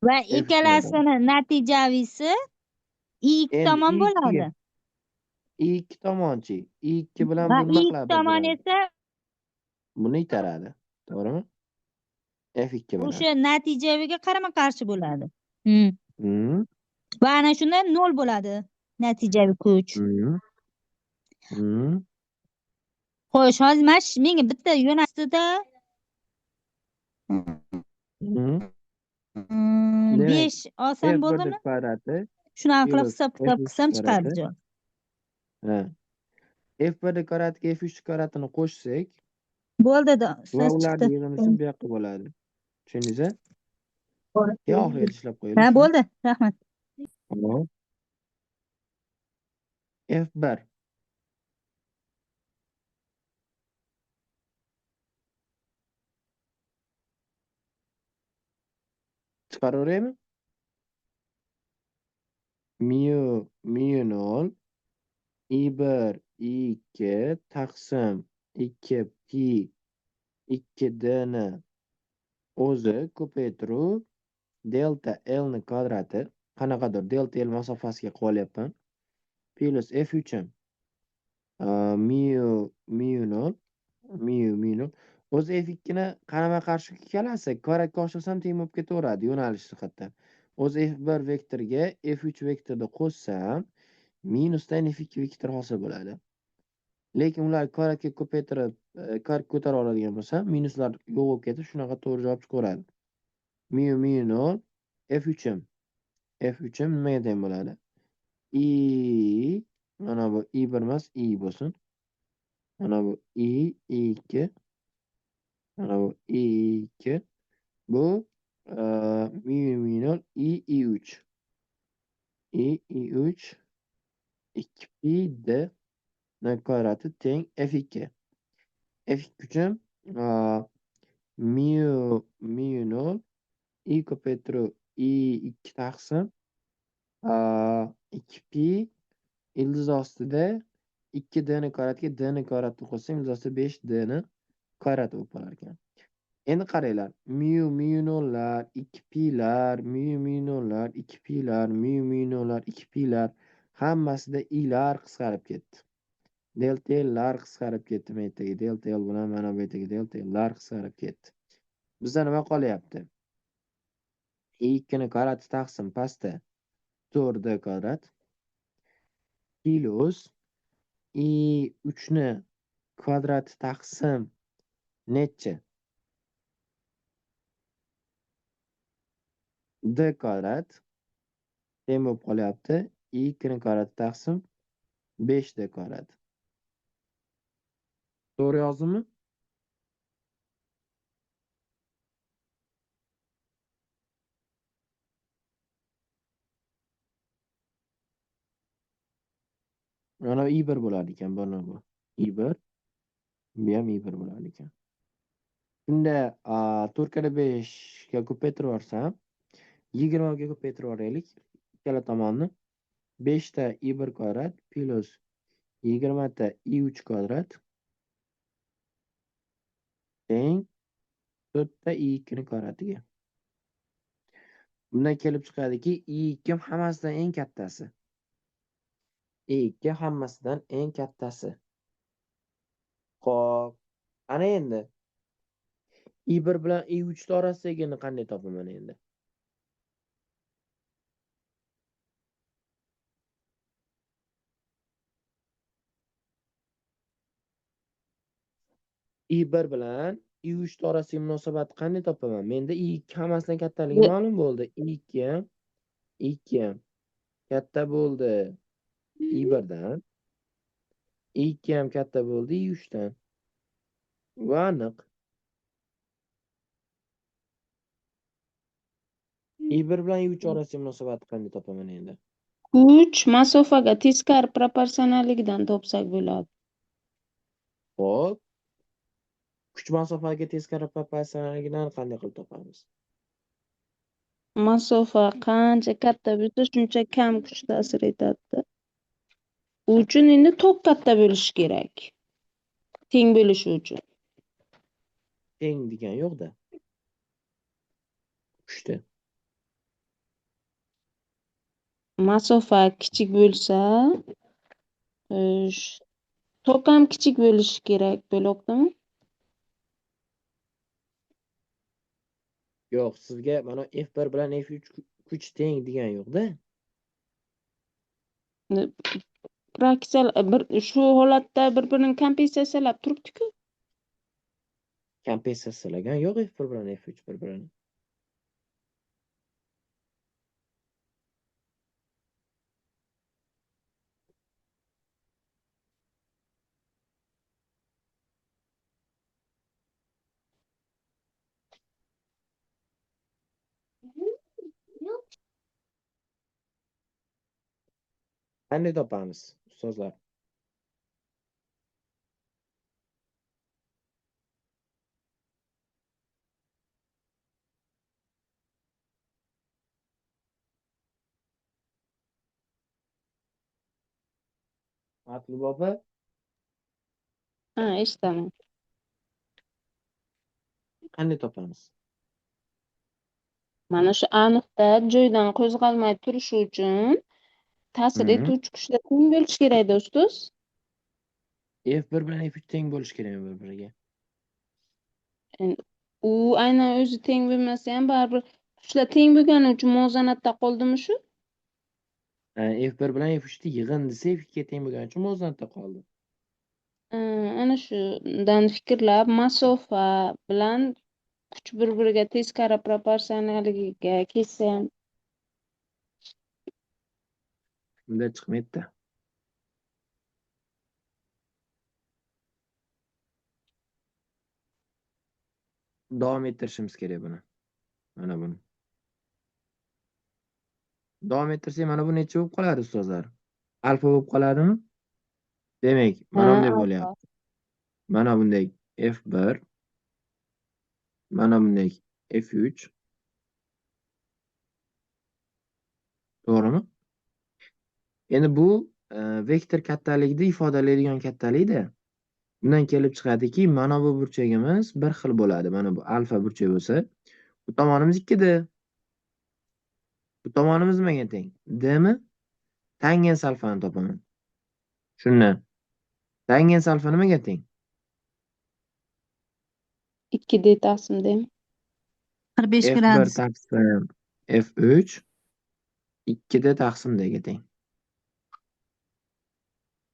va F3 bo'ladi. ikkalasini natijavisi I2 Endi tomon I2ga bo'ladi. I2 tomonchi. I2 bilan Va bu nima I2 qiladi tomon bir-birini? esa Buni itaradi. To'g'rimi? F2 bilan. o'sha natijaviga qarama-qarshi bo'ladi. Hmm. Hmm. Va ana shunda 0 bo'ladi natijaviy kuch. Hmm. Hmm. Xo'sh, hozir menga bitta yo'nalishda Hmm. Demak, 5 olsam F1 bo'ldimi? kvadrati Shunaqa qilib plus hisob F3 qilsam chiqadi kvadrati. javob. Ha. F1 kvadratiga F3 kvadratini qo'shsak Bo'ldi, va ustoz chiqdi. ularning yig'indisi bu yoqqa bo'ladi. Tushundingizmi? Oxirigacha ishlab Ha, qo'yaylik. bo'ldi. Rahmat. Hop. F1 chiqaraveraymi? Mu 0 I1 I2 taqsim 2 pi 2d ni o'zi ko'paytiruv delta L ni kvadrati qanaqadir delta L masofasiga qolyapman. Plus F3 mu 0 o'zi F2 ni qarama qarshi ikkalasi kvadratga oshirsam teng bo'lib ketaveradi yo'nalish jihatdan. O'zi F1 vektoriga F3 vektorni qo'shsam minusdan F2 vektor hosil bo'ladi. Lekin ular kvadratga ko'paytirib kvadratga ko'tara oladigan bo'lsam, minuslar yo'q bo'lib ketib, shunaqa to'g'ri javob chiqaveradi. Mu 0 F3 nimaga teng bo'ladi? Mana bu I1 emas, I bo'lsin. Mana bu I2, mana bu I2. Bu mu 0 I3. I3 2pi d ni kvadrati teng F2. F2 uchun mu 0 I ko'paytiruv I2 taqsim 2pi ildiz ostida 2d ni kvadratiga d ni kvadratni qo'shsam ildiz ostida 5d ni kvadrat bo'lib qolar ekan. Endi qaranglar. Mu 0lar, 2pilar, mu 0lar, 2pilar, mu 0lar, 2pilar hammasida i'lar qisqarib ketdi. Delta L'lar qisqarib ketdi bu yerdagi delta L bilan mana bu yerdagi delta L'lar qisqarib ketdi. Bizda nima qolyapti? I2 ni kvadrati taqsim pastda 4d kvadrat plus I3 ni kvadrati taqsim necha? D kvadrat teng bo'lib qolyapti. I2 ni kvadrati taqsim 5d kvadrat. To'g'ri yozdimmi? Mana I1 bo'lar ekan, mana bu. I1, bu ham I1 bo'lar ekan. Shunda 4/5 ga ko'paytirib yuborsam 20 ga ko'paytirib yuboraylik ikkala tomonni. 5 ta I1 kvadrat plus 20 i3 kvadrat teng 4 i2 kvadratiga. Bundan kelib chiqadiki, i2 hammasidan eng kattasi. i2 hammasidan eng kattasi. Xo'p, ana endi i1 bilan i3 orasidagini qanday topaman endi? i1 bilan i3 orasidagi munosabatni qanday topaman? Menda i2 hammasidan kattaligi Bu- ma'lum bo'ldi. i2 ham katta bo'ldi i1dan, i2 ham katta bo'ldi i3dan. Va aniq. i1 bilan i3 orasidagi munosabatni qanday topaman endi? Kuch masofaga teskari proporsionalligidan topsak bo'ladi. Xo'p, kuch masofaga teskari proporsionalligidan qanday qilib topamiz? Masofa qancha katta bo'lsa, shuncha kam kuch ta'sir etadi. U uchun endi tok katta bo'lishi kerak. Teng bo'lishi uchun. Teng degan yo'qda. Kuchda. Masofa kichik bo'lsa, tok ham kichik bo'lishi kerak, bo'lyaptimi? Yo'q, sizga mana F1 bilan F3 kuch teng degan yo'qda. Shu holatda bir-birini kompensatsiyalab turibdi-ku. Kompensatsiyalagan yo'q F1 bilan F3 bir-birini. Qanday topamiz, ustozlar? Matlub opa, Ha, eshitaman. qanday topamiz? Mana shu aniqda joydan qo'zg'almay turishi uchun ta'sir etuvchi kuchlar teng bo'lishi kerak-da, ustoz. F1 bilan F3 teng bo'lishi kerak bir-biriga. Endi u aynan o'zi teng bo'lmasa ham baribir kuchlar teng bo'lgani uchun muvozanatda qoldimi shu? F1 bilan F3 yig'indisi F2 ga teng bo'lgani uchun muvozanatda qoldi. Ana shundan fikrlab masofa bilan kuch bir-biriga teskari proporsionalligiga kelsa ham Unda chiqmaydi. Davom ettirishimiz kerak buni. Mana buni. Davom ettirsak mana bu necha bo'lib qoladi, ustozlar? Alfa bo'lib qoladimi? Demak, mana bunday bo'lyapti. Mana bunday F1, mana bunday F3. To'g'rimi? Endi bu vektor kattaligini ifodalaydigan kattalikda. Bundan kelib chiqadiki, mana bu burchagimiz bir xil bo'ladi. Mana bu alfa burchak bo'lsa, bu tomonimiz 2D. Bu tomonimiz nimaga teng? D mi? Tangens alfani topaman. Shundan. Tangens alfa nimaga teng? 2D taqsimdami? 45 F1 gradus. taqsim F3 2D taqsim Dga teng.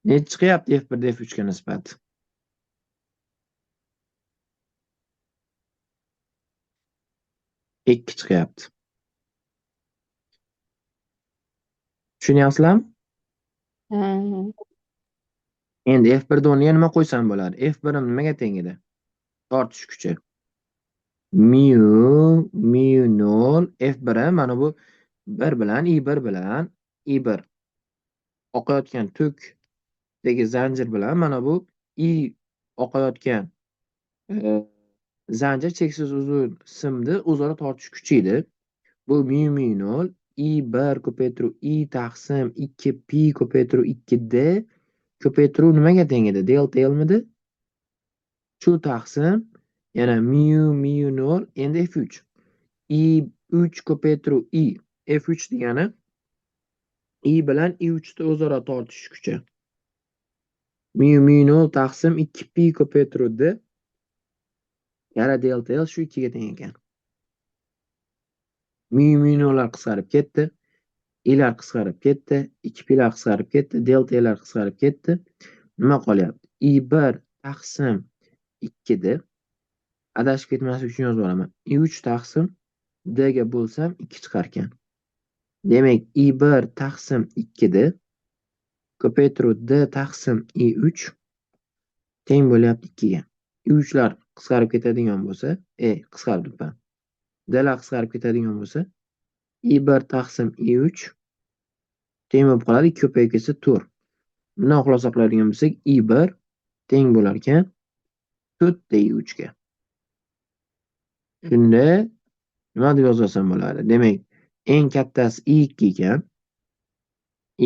Necha chiqyapti F1 da F3 ga nisbat? 2 chiqyapti. Tushunyapsizlarmi? Ha. Endi F1 da o'rniga nima qo'ysam bo'ladi? F1 nimaga teng edi? Tortish kuchi. Mu 0 F1 mana bu 1 bilan I1 oqayotgan tokdagi zanjir bilan mana bu I oqayotgan zanjir cheksiz uzun simni o'zaro tortish kuchi edi. Bu mu 0 I1 ko'paytirib I taqsim 2 pi ko'paytirib 2D ko'paytiruv nimaga teng edi? Delta Lmidi? Shu taqsim yana mu 0 endi F3. I3 ko'paytiruv F3 degani I bilan I3 ni o'zaro tortish kuchi. Mu 0 taqsim 2pi ko'paytiruvdi. Yana delta L shu 2 ga teng ekan. Mu 0lar qisqarib ketdi. I'lar qisqarib ketdi. 2pilar qisqarib ketdi. Delta L'lar qisqarib ketdi. Nima qolyapti? I1 taqsim 2 da adashib ketmaslik uchun yozib olaman. I3 taqsim D ga bo'lsam 2 chiqar ekan. Demak, I1 taqsim 2 da ko'paytiruv D taqsim I3 teng bo'lyapti 2 ga. I3lar qisqarib ketadigan bo'lsa, qisqarib turibman. D'lar qisqarib ketadigan bo'lsa, I1 taqsim I3 teng bo'lib qoladi, 2 ko'payib ketsa 4. Bundan xulosa qiladigan bo'lsak, I1 teng bo'lar ekan 4 da I3 ga. Shunda nima deb yozsam bo'ladi? Demak, eng kattasi I2 ekan.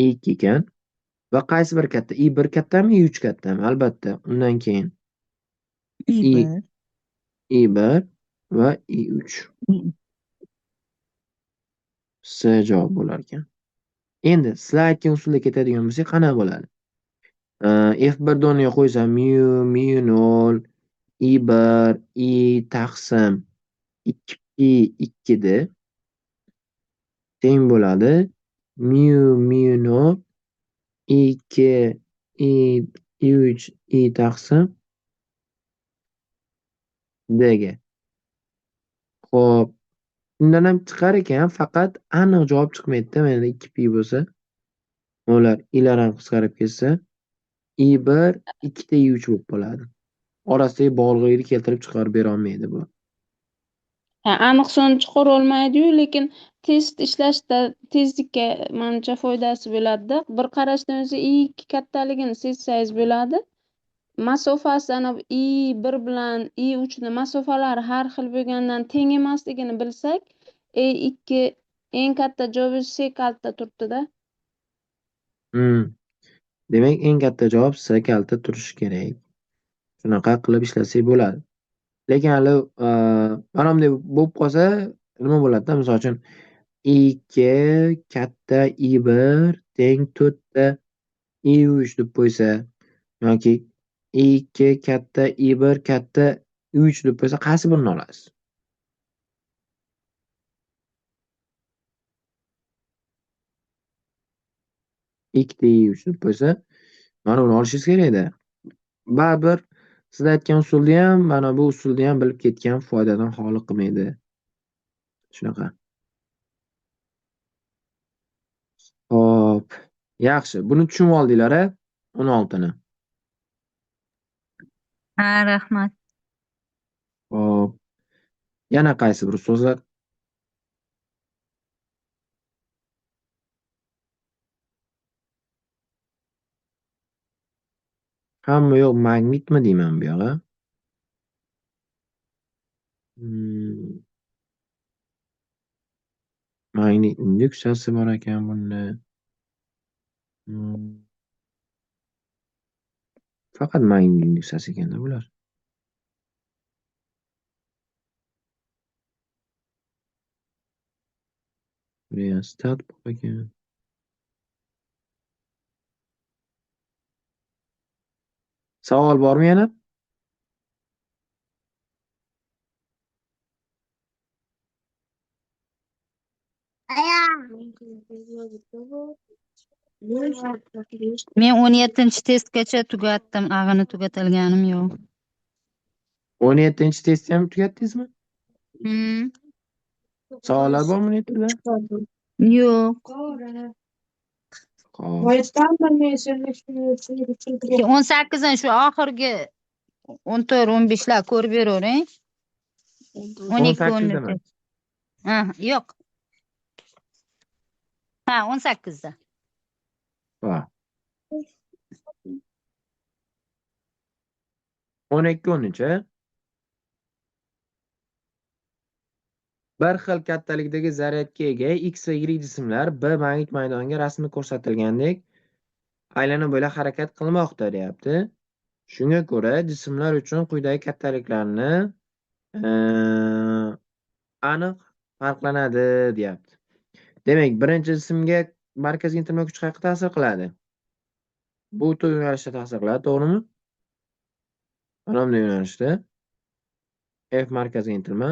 I2 ekan. Va qaysi bir katta? I1 kattami, I3 kattami? Albatta, undan keyin I1. I1 va I3. C javob bo'lar ekan. Endi sizlar aytgan usulda ketadigan bo'lsak, qanaqa bo'ladi? F1 o'rniga qo'ysam mu 0 I1 I taqsim 2pi 2 da teng bo'ladi mu 0 I2 I3 I taqsim D ga. Xo'p, bundan ham chiqar ekan, faqat aniq javob chiqmaydi-da. Mana 2pi bo'lsa, ular i'lar ham qisqarib ketsa, I1 2 da I3 bo'lib qoladi. Orasidagi bog'liqlikni keltirib chiqarib bera olmaydi bu. Aniq so'ni chiqara olmaydi-yu, lekin test ishlashda tezlikka menimcha foydasi bo'ladi-da. Bir qarashdan o'zi I2 kattaligini sezsangiz bo'ladi. Masofasi ana I1 bilan I3 ni masofalari har xil bo'lgandan teng emasligini bilsak, E2 eng katta javob C kalta turibdi-da. Demak, eng katta javob C kalta turishi kerak. Shunaqa qilib ishlasak bo'ladi. Lekin hali mana bunday bo'lib qolsa nima bo'ladi-da? Misol uchun I2 katta I1 teng 4 da I3 deb qo'ysa yoki I2 katta I1 katta I3 deb qo'ysa qaysi birini olasiz? Ikkita I3 deb qo'ysa, mana buni olishingiz kerak-da. Baribir siz aytgan usulni ham, mana bu usulni ham bilib ketgan foydadan xoli qilmaydi. Shunaqa. Hop, yaxshi. Buni tushunib oldinglar-a? 16 ni. Ha, rahmat. Hop. Yana qaysi bir ustozlar? Hamma yo'q magnitmi deyman bu yog'a? Magnit induksiyasi bor ekan bunda. Faqat magnit induksiyasi ekanda bular. Rheostat bor ekan. Savol bormi yana? Men 17-testgacha tugatdim, ag'ini tugatilganim yo'q. 17-testni ham tugatdingizmi? Savollar bormi netda? Yo'q. Hop. 18 shu oxirgi 14-15lar ko'rib beravering. 12 18 mi? Ha, yo'q. Ha, 18 da. Ha. 12-13. Bir xil kattalikdagi zaryadga ega X va Y jismlar B magnit maydoniga rasmda ko'rsatilgandek aylanib bo'ylab harakat qilmoqda deyapti. Shunga ko'ra jismlar uchun quyidagi kattaliklarni aniq farqlanadi deyapti. Demak, birinchi jismga markaziy intilma kuchi qayerga ta'sir qiladi? Bu yo'nalishda ta'sir qiladi, to'g'rimi? Mana bunday yo'nalishda F markaziga intilma.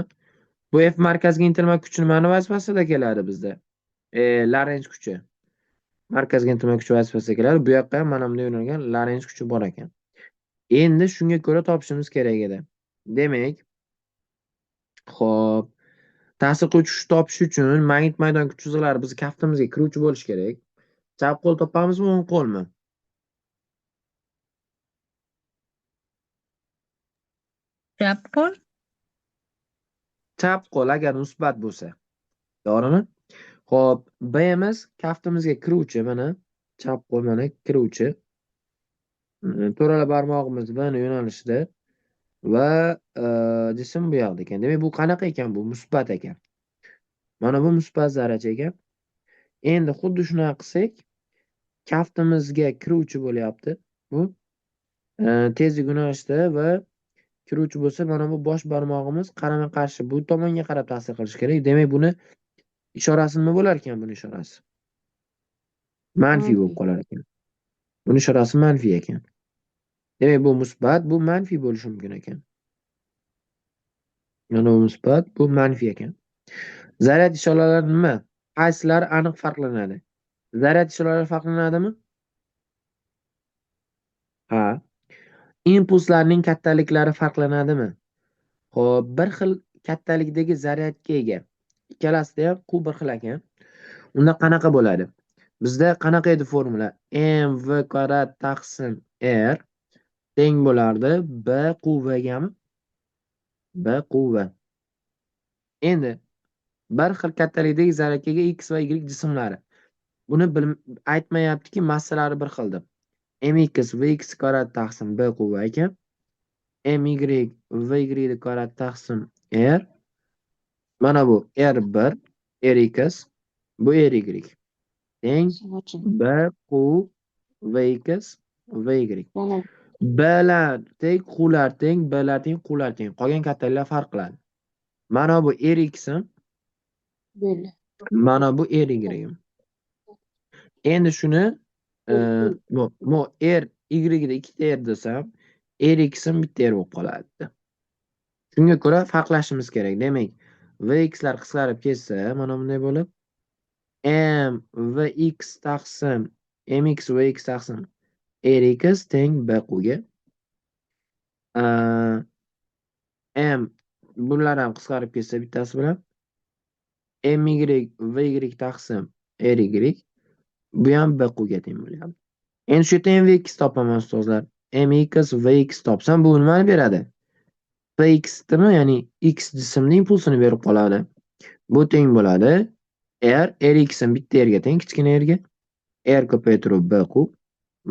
Bu F markaziga intilma kuchi nimani vazifasida keladi bizda? Lorentz kuchi. Markazga intilma kuchi vazifasida keladi. Bu yoqqa ham mana bunday yo'nalgan Lorentz kuchi bor ekan. Endi shunga ko'ra topishimiz kerak edi. Demak, xo'p, ta'sir qiluvchi kuchni topish uchun magnit maydon kuch chiziqlari biz kaftimizga kiruvchi bo'lishi kerak. Chap qo'l topamizmi, o'ng qo'lmi? Chap qo'l. Chap qo'l agar musbat bo'lsa. To'g'rimi? Xo'p, B'miz kaftimizga kiruvchi, mana chap qo'l mana kiruvchi. To'rala barmog'imiz B'ni yo'nalishida va jism bu yoqda ekan. Demak, bu qanaqa ekan? Bu musbat ekan. Mana bu musbat zarracha ekan. Endi xuddi shunaqa qilsak, kaftimizga kiruvchi bo'lyapti. Bu tezlik yo'nalishida va kiruvchi bo'lsa, mana bu bosh barmog'imiz qarama-qarshi bu tomonga qarab ta'sir qilishi kerak. Demak, buni ishorasi nima bo'lar ekan? Buni ishorasi manfiy bo'lib qolar ekan. Buni ishorasi manfiy ekan. Demak, bu musbat, bu manfiy bo'lishi mumkin ekan. Mana bu musbat, bu manfiy ekan. Zaryad ishoralari nima? Qaysilari aniq farqlanadi? Zaryad ishoralari farqlanadimi? Ha. Impulslarning kattaliklari farqlanadimi? Xo'p, bir xil kattalikdagi zaryadga ega. Ikkalasida ham q bir xil ekan. Unda qanaqa bo'ladi? Bizda qanaqa edi formula? mv kvadrat taqsim r teng bo'lardi b quvvagami? B quvva. Endi bir xil kattalikdagi zaryadga x va y jismlari. Buni aytmayaptiki, massalari bir xil deb. mx vx kvadrat taqsim b quvva ekan. my vy kvadrat taqsim r. Mana bu r1 rx, bu ry teng b quv vx vy. Blar teng quvlar teng, blar teng quvlar teng. Qolgan kattaliklar farq qiladi. Mana bu rxim, mana bu ry. Endi shuni bu r y da ikkita r desam, rxim bitta r bo'lib qoladi. Shunga ko'ra farqlashimiz kerak. Demak, vxlar qisqarib ketsa, mana bunday bo'lib m vx taqsim mx vx taqsim rx teng b quvga. M bular ham qisqarib ketsa bittasi bilan my vy taqsim ry, bu ham b quvga teng bo'lyapti. Endi shu yerda mvx topaman ustozlar. mx vx topsam bu nimani beradi? Px nima? Ya'ni x jismning impulsini berib qoladi. Bu teng bo'ladi r rx bitta r ga teng, kichkina r ga. R ko'paytirib b quv.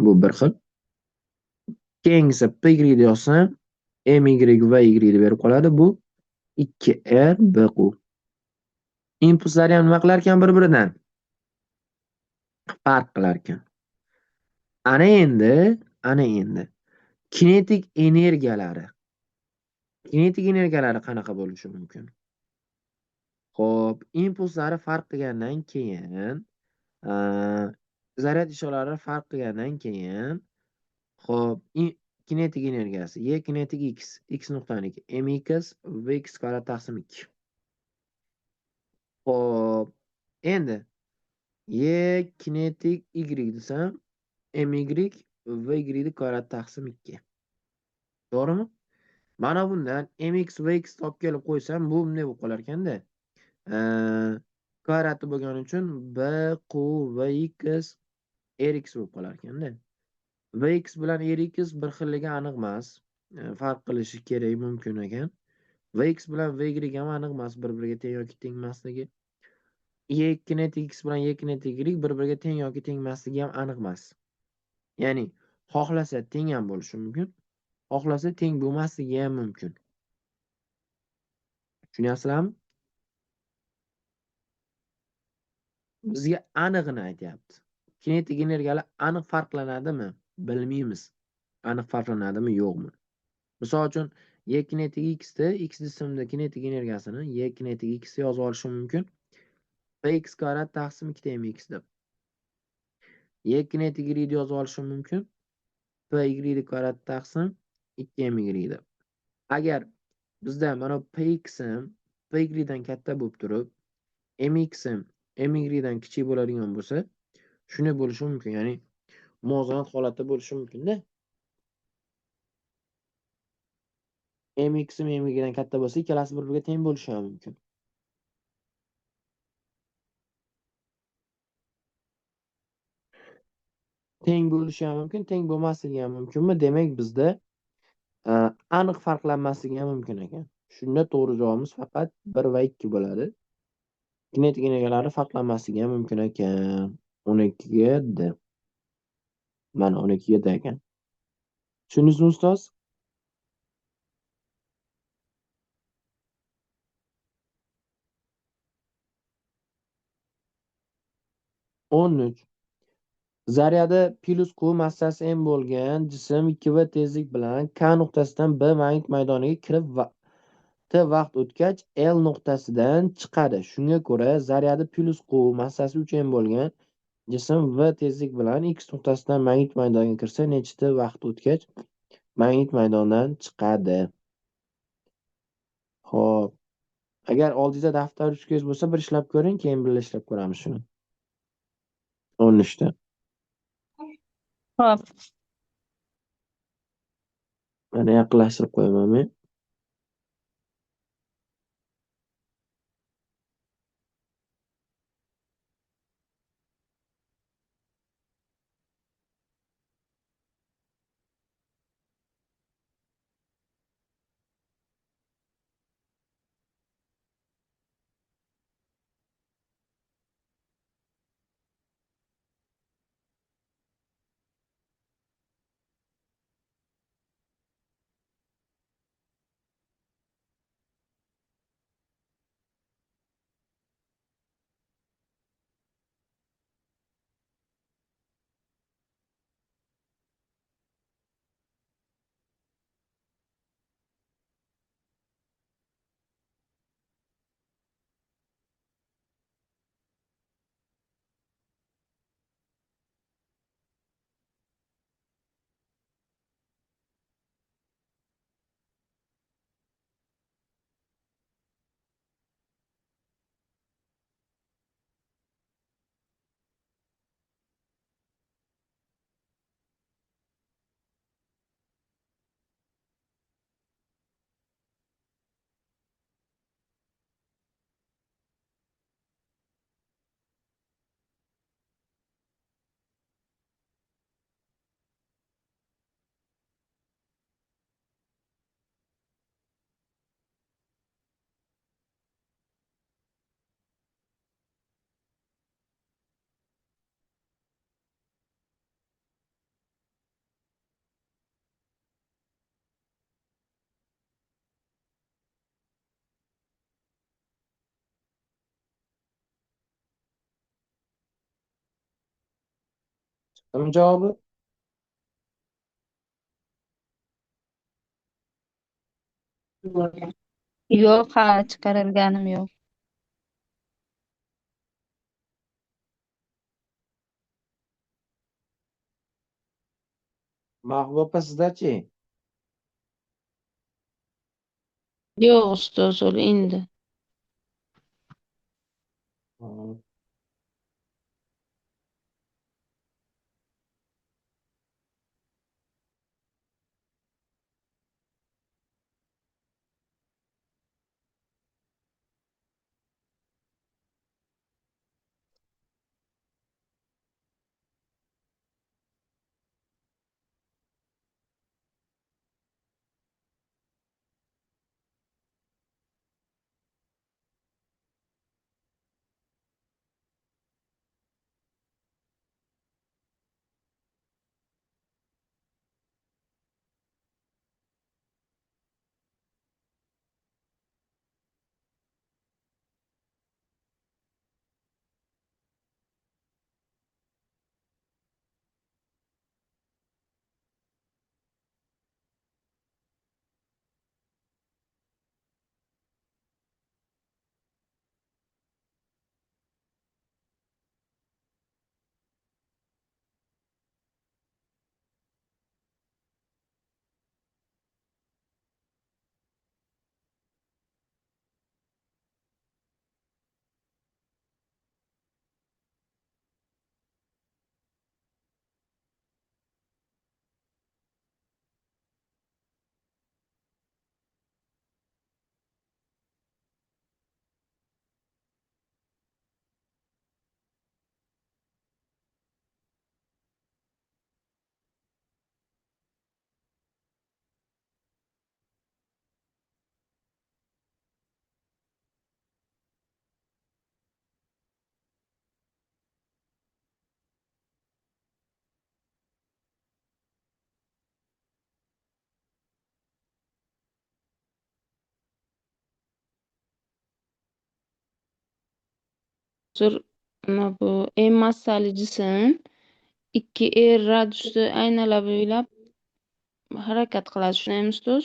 Bu bir xil. Keyingisi py deb yozsam my va y deb berib qoladi. Bu 2r b quv. Impulslar ham nima qilar ekan bir-biridan? Farq qilar ekan. Ana endi kinetik energiyalari. Kinetik energiyalari qanaqa bo'lishi mumkin? Xo'p, impulslari farq qilgandan keyin, zaryad ishoralari farq qilgandan keyin, xo'p, kinetik energiyasi E kinetik x nuqtaniki mx vx kvadrat taqsim 2. Xo'p, endi E kinetik y desam, my vy kvadrat taqsim 2. To'g'rimi? Mana bundan mx vx topib kelib qo'ysam, bu bunday bo'lib qolar ekanda. Kvadrati bo'lgani uchun b quv vx rx bo'lib qolar ekanda. Vx bilan rx bir xilligi aniq emas. Farq qilishi kerak mumkin ekan. Vx bilan vy ham aniq emas, bir-biriga teng yoki teng emasligi. E kinetik x bilan e kinetik y bir-biriga teng yoki teng emasligi ham aniq emas. Ya'ni xohlasa teng ham bo'lishi mumkin, xohlasa teng bo'lmasligi ham mumkin. Tushunyapsizlarmi? Bizga aniqini aytyapti. kinetik energiyalar aniq farqlanadimi? Bilmaymiz. Aniq farqlanadimi, yo'qmi? Misol uchun, Y kinetik X'da X jismida kinetik energiyasini Y kinetik X yozib olishim mumkin. Px kvadrat taqsim 2 mx deb. Y kinetik Y deb yozib olishim mumkin. Py kvadrat taqsim 2 y deb. Agar bizda mana pxim py dan katta bo'lib turib, mxim my dan kichik bo'ladigan bo'lsa, shunday bo'lishi mumkin. Ya'ni muvozanat holatda bo'lishi mumkin-da. mxim my dan katta bo'lsa, ikkalasi bir-biriga teng bo'lishi ham mumkin. Teng bo'lishi ham mumkin, teng bo'lmasligi ham mumkinmi? Demak, bizda aniq farqlanmasligi ham mumkin ekan. Shunda to'g'ri javobimiz faqat 1 va 2 bo'ladi. Kinetik energiyalari farqlanmasligi ham mumkin ekan. 12 ga D. Mana 12 ga D ekan. Tushundingizmi ustoz? 13. Zaryadi plus q massasi m bo'lgan jism 2v tezlik bilan K nuqtasidan B magnit maydoniga kirib T vaqt o'tgach L nuqtasidan chiqadi. Shunga ko'ra, zaryadi plus q massasi 3m bo'lgan jism v tezlik bilan X nuqtasidan magnit maydoniga kirsa, nechta vaqt o'tgach magnit maydondan chiqadi? Xo'p, agar oldingizda daftar ruchkangiz bo'lsa, bir ishlab ko'ring, keyin birga ishlab ko'ramiz shuni. 13 ta. Xo'p. Mana yaqinlashtirib qo'yaman men. Chiqdimi javobi? Yo'q, hali chiqarilganim yo'q. Mahbuba opa, sizdachi? Yo'q ustoz, u endi. Hop. Hozir mana bu eng massali jism 2R radiusda aylanma bo'ylab harakat qiladi, shundaymi ustoz?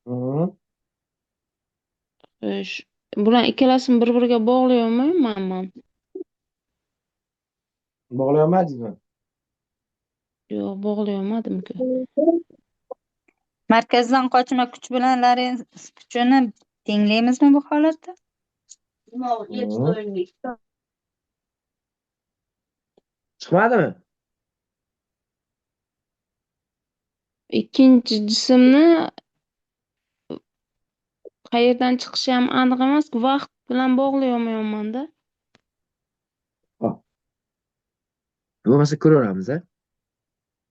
Hı. Xo'sh, bular ikkalasini bir-biriga bog'lay olmaymanmi? Bog'layolmadingizmi? Yo'q, bog'lay olmadim-ku. Markazdan qochma kuch bilan Lorentz kuchini tenglaymizmi bu holatda? Hı. Chiqmadimi? Ikkinchi jismni qayerdan chiqishi ham aniq emas, vaqt bilan bog'lay olmayapman-da. Hop. Bo'lmasa ko'raveramiz, a.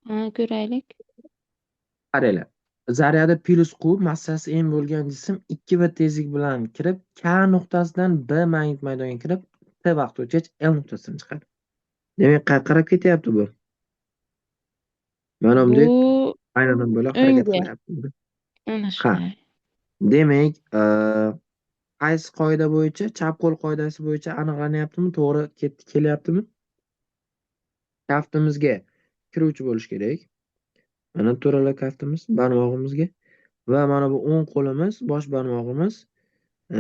Ha, ko'raylik. Qaranglar. Zaryadi plus quvur massasi m bo'lgan jism 2 va tezlik bilan kirib K nuqtasidan B magnit maydoniga kirib T vaqt o'tgach L nuqtasini chiqadi. Demak, qayerga qarab ketyapti bu? Mana bunday Bu aylanma bo'ylab harakat o'ngga, qilyapti. ana Ha, shunday. demak, qaysi qoida bo'yicha, chap qo'l qoidasi bo'yicha aniqlanyaptimi? To'g'ri kelyaptimi? Kaftimizga kiruvchi bo'lishi kerak. Mana to'rala kaftimiz barmog'imizga va mana bu o'ng qo'limiz, bosh barmog'imiz, e,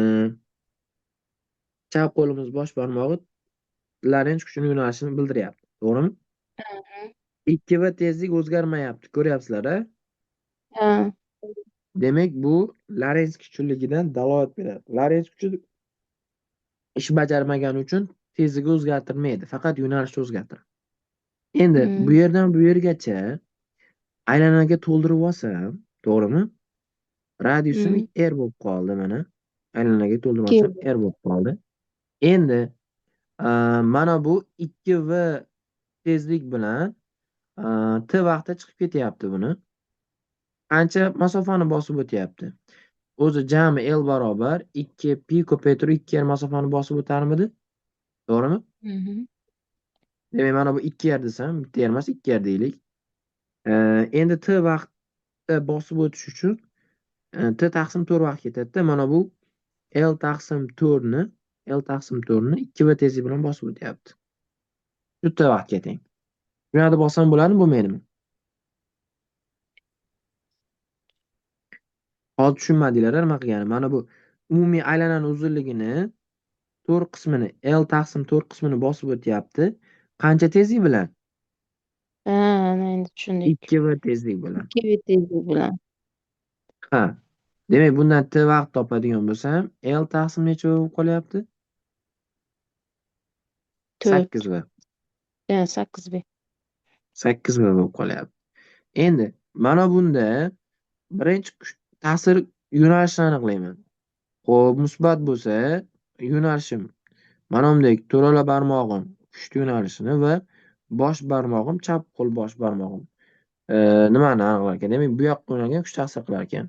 chap qo'limiz bosh barmog'i Lorentz kuchini yo'nalishini bildiryapti. To'g'rimi? Ikki va tezlik o'zgarmayapti. Ko'ryapsizlar-a? Ha, Demak, bu Lorentz kuchligidan dalolat beradi. Lorentz kuchi ish bajarmagani uchun tezligi o'zgartirmaydi, faqat yo'nalishni o'zgartiradi. Endi bu yerdan bu yergacha aylanaga to'ldirib olsam, to'g'rimi? Radiusim R bo'lib qoldi mana. Aylanaga to'ldirib olsam R bo'lib qoldi. Endi mana bu 2V tezlik bilan T vaqtda chiqib ketyapti buni. Qancha masofani bosib o'tyapti? O'zi jami L barobar 2 pi ko'paytirib 2R masofani bosib o'tarmidi? To'g'rimi? Demak, mana bu 2R desam, bitta R emas, 2R deylik. Endi T vaqtda bosib o'tish uchun T taqsim 4 vaqt ketadi-da. Mana bu L taqsim 4 ni 2V tezlik bilan bosib o'tyapti. Shu T vaqtga teng. Bu yerda bossam bo'ladimi, bo'lmaydimi? Hozir tushunmadinglar nima qilgani. Mana bu umumiy aylanani uzunligini 4 qismini L taqsim 4 qismini bosib o'tyapti. Qancha tezlik bilan? ha, ana endi tushundik. 2V tezlik bilan. 2 tezlik bilan. Ha. Demak, bundan T vaqt topadigan bo'lsam, L taqsim necha bo'lib qolyapti? 4. 8V. 8B. 8V bo'lib qolyapti. Endi mana bunda birinchi ta'sir yo'nalishini aniqlayman. Xo'p, musbat bo'lsa, yo'nalishim mana bunday to'rala barmog'im kuchli yo'nalishini va bosh barmog'im, chap qo'l bosh barmog'im nimani aniqlar ekan? Demak, bu yoqqa yo'nalgan kuch ta'sir qilar ekan.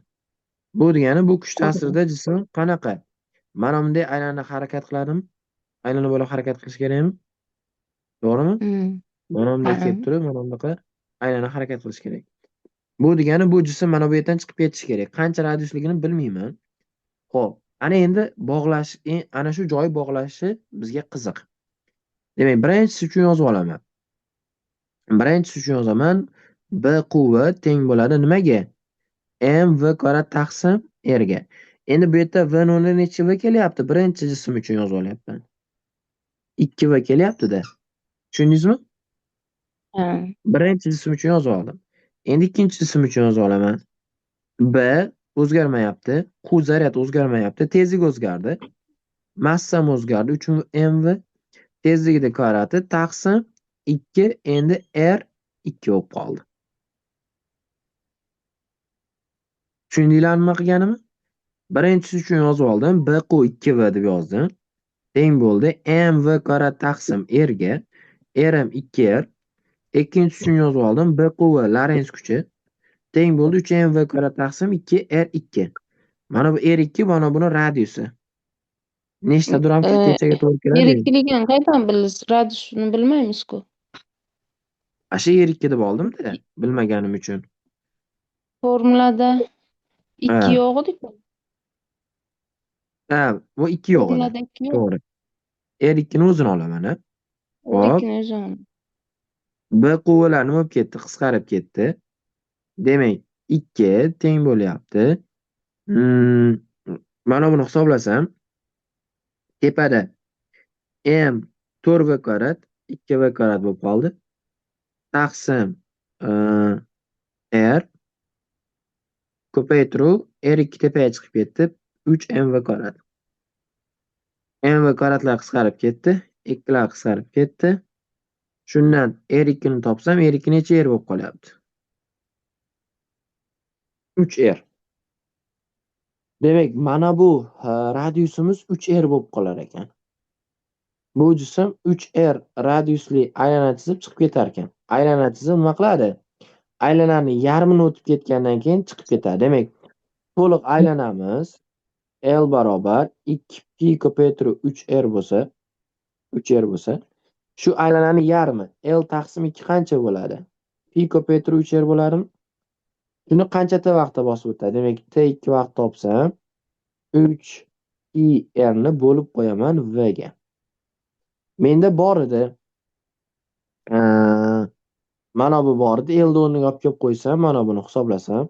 Bu degani bu kuch ta'sirida jism qanaqa? Mana bunday aylana harakat qiladimi? Aylana bo'ylab harakat qilish kerakmi? To'g'rimi? Mana bunday kelib turib, mana bunaqa aylana harakat qilish kerak. Bu degani bu jism mana bu yerdan chiqib ketishi kerak. Qancha radiusligini bilmayman. Xo'p, ana endi bog'lash, ana shu joy bog'lashi bizga qiziq. Demak, birinchisi uchun yozib olaman. Birinchisi uchun yozaman. B quvvat teng bo'ladi nimaga? mv kvadrat taqsim r ga. Endi bu yerda v nolda necha v kelyapti? Birinchi jism uchun yozib olyapman. 2v kelyapti-da. Tushundingizmi? Ha. Birinchi jism uchun yozib oldim. Endi ikkinchi jism uchun yozib olaman. B o'zgarmayapti, q zaryad o'zgarmayapti, tezlik o'zgardi. Massam o'zgardi. 3mv tezligida kvadrati taqsim 2 endi r 2 bo'lib qoldi. Tushundinglarmi nima qilganimni? Birinchisi uchun yozib oldim. B q 2v deb yozdim. Teng bo'ldi mv kvadrat taqsim r ga. R ham 2r. Ikkinchisi uchun yozib oldim. B q v Lorentz kuchi teng bo'ldi 3mv kvadrat taqsim 2r2. Mana bu r2, mana buni radiusi. Nechtadir ham shu kechaga to'g'ri keladi. Erikligini qayerdan bilasiz? Radiusini bilmaymiz-ku. Asha r2 deb oldim-da, bilmaganim uchun. Formulada 2 Ha. yo'q edi-ku. Ha, bu 2 yo'q edi. Formulada 2 yo'q. To'g'ri. R2 ni o'zini olaman, ha. Hop, lekin o'zim. B quvalar nima bo'lib ketdi? Qisqarib ketdi. Demak, 2 teng bo'lyapti. Hmm, mana buni hisoblasam, tepada m 4v kvadrat 2v kvadrat bo'lib qoldi. Taqsim r ko'paytiruv r2 tepaga chiqib ketdi. 3mv kvadrat. mv kvadratlar qisqarib ketdi. 2lar qisqarib ketdi. Shundan r2 ni topsam, r2 necha r bo'lib qolyapti? 3r. Demak, mana bu radiusimiz 3r bo'lib qolar ekan. Bu jism 3r radiusli aylana chizib chiqib ketar ekan. Aylana chizib nima qiladi? Aylanani yarmini o'tib ketgandan keyin chiqib ketadi. Demak, to'liq aylanamiz L barobar 2pi ko'paytiruv 3r bo'lsa, 3r bo'lsa, shu aylanani yarmi L taqsim 2 qancha bo'ladi? Pi ko'paytiruv 3r bo'ladimi? Shuni qancha t vaqtda bosib o'tadi? Demak, t2 vaqt topsam, 3 ni bo'lib qo'yaman v ga. Menda bor edi. Mana bu bor edi. L o'rniga olib kelib qo'ysam, mana buni hisoblasam,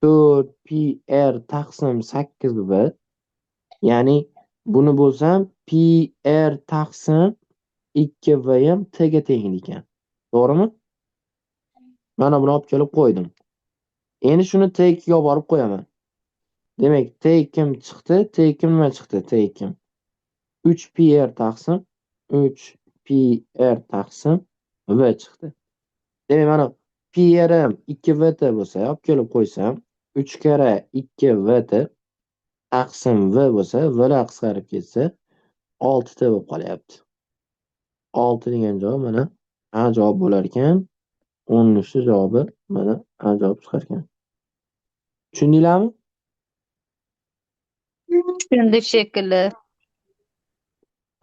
4pr taqsim 8v. Ya'ni buni bo'lsam, pr taqsim 2v ham t ga teng ekan. To'g'rimi? Mana buni olib kelib qo'ydim. Endi shuni t2 ga olib borib qo'yaman. Demak, t2 chiqdi, t2 nima chiqdi? T2 3pr taqsim 3pr taqsim v chiqdi. Demak, mana pr 2vt bo'lsa, olib kelib qo'ysam, 3 kara 2vt taqsim v bo'lsa, vlar qisqarib ketsa, 6t bo'lib qolyapti. 6 degan javob mana A javob bo'lar ekan. 13 javobi mana A javob chiqar ekan. Tushundinglarmi? Tushundik shekilli.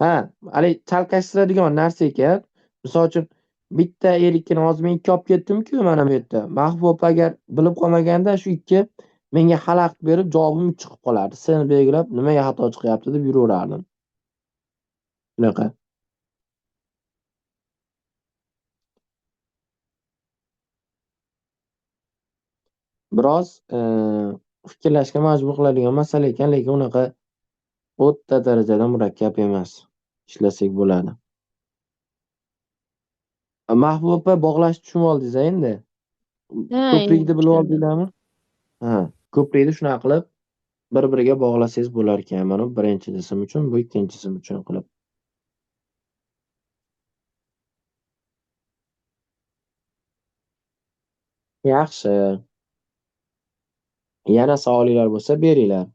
Ha, hali chalkashtiradigan narsa ekan. Misol uchun bitta erikini hozir men 2 olib ketdim-ku mana bu yerda. Mahbub agar bilib qolmaganda shu 2 menga xalaqit berib javobim 3 chiqib qolardi. Seni belgilab nimaga xato chiqyapti deb yuraverardim. Shunaqa. Biroz fikrlashga majbur qiladigan masala ekan, lekin unaqa o'ta darajada murakkab emas. Ishlasak bo'ladi. Mahbub opa bog'lashni tushunib oldingiz endi. Ha, Ko'prikni endi bilib tushundim. oldinglarmi? Ha, ko'prikni shunaqa qilib bir-biriga bog'lasangiz bo'lar ekan. Mana bu birinchi jism uchun, bu ikkinchi jism uchun qilib. Yaxshi. Yana savolinglar bo'lsa beringlar.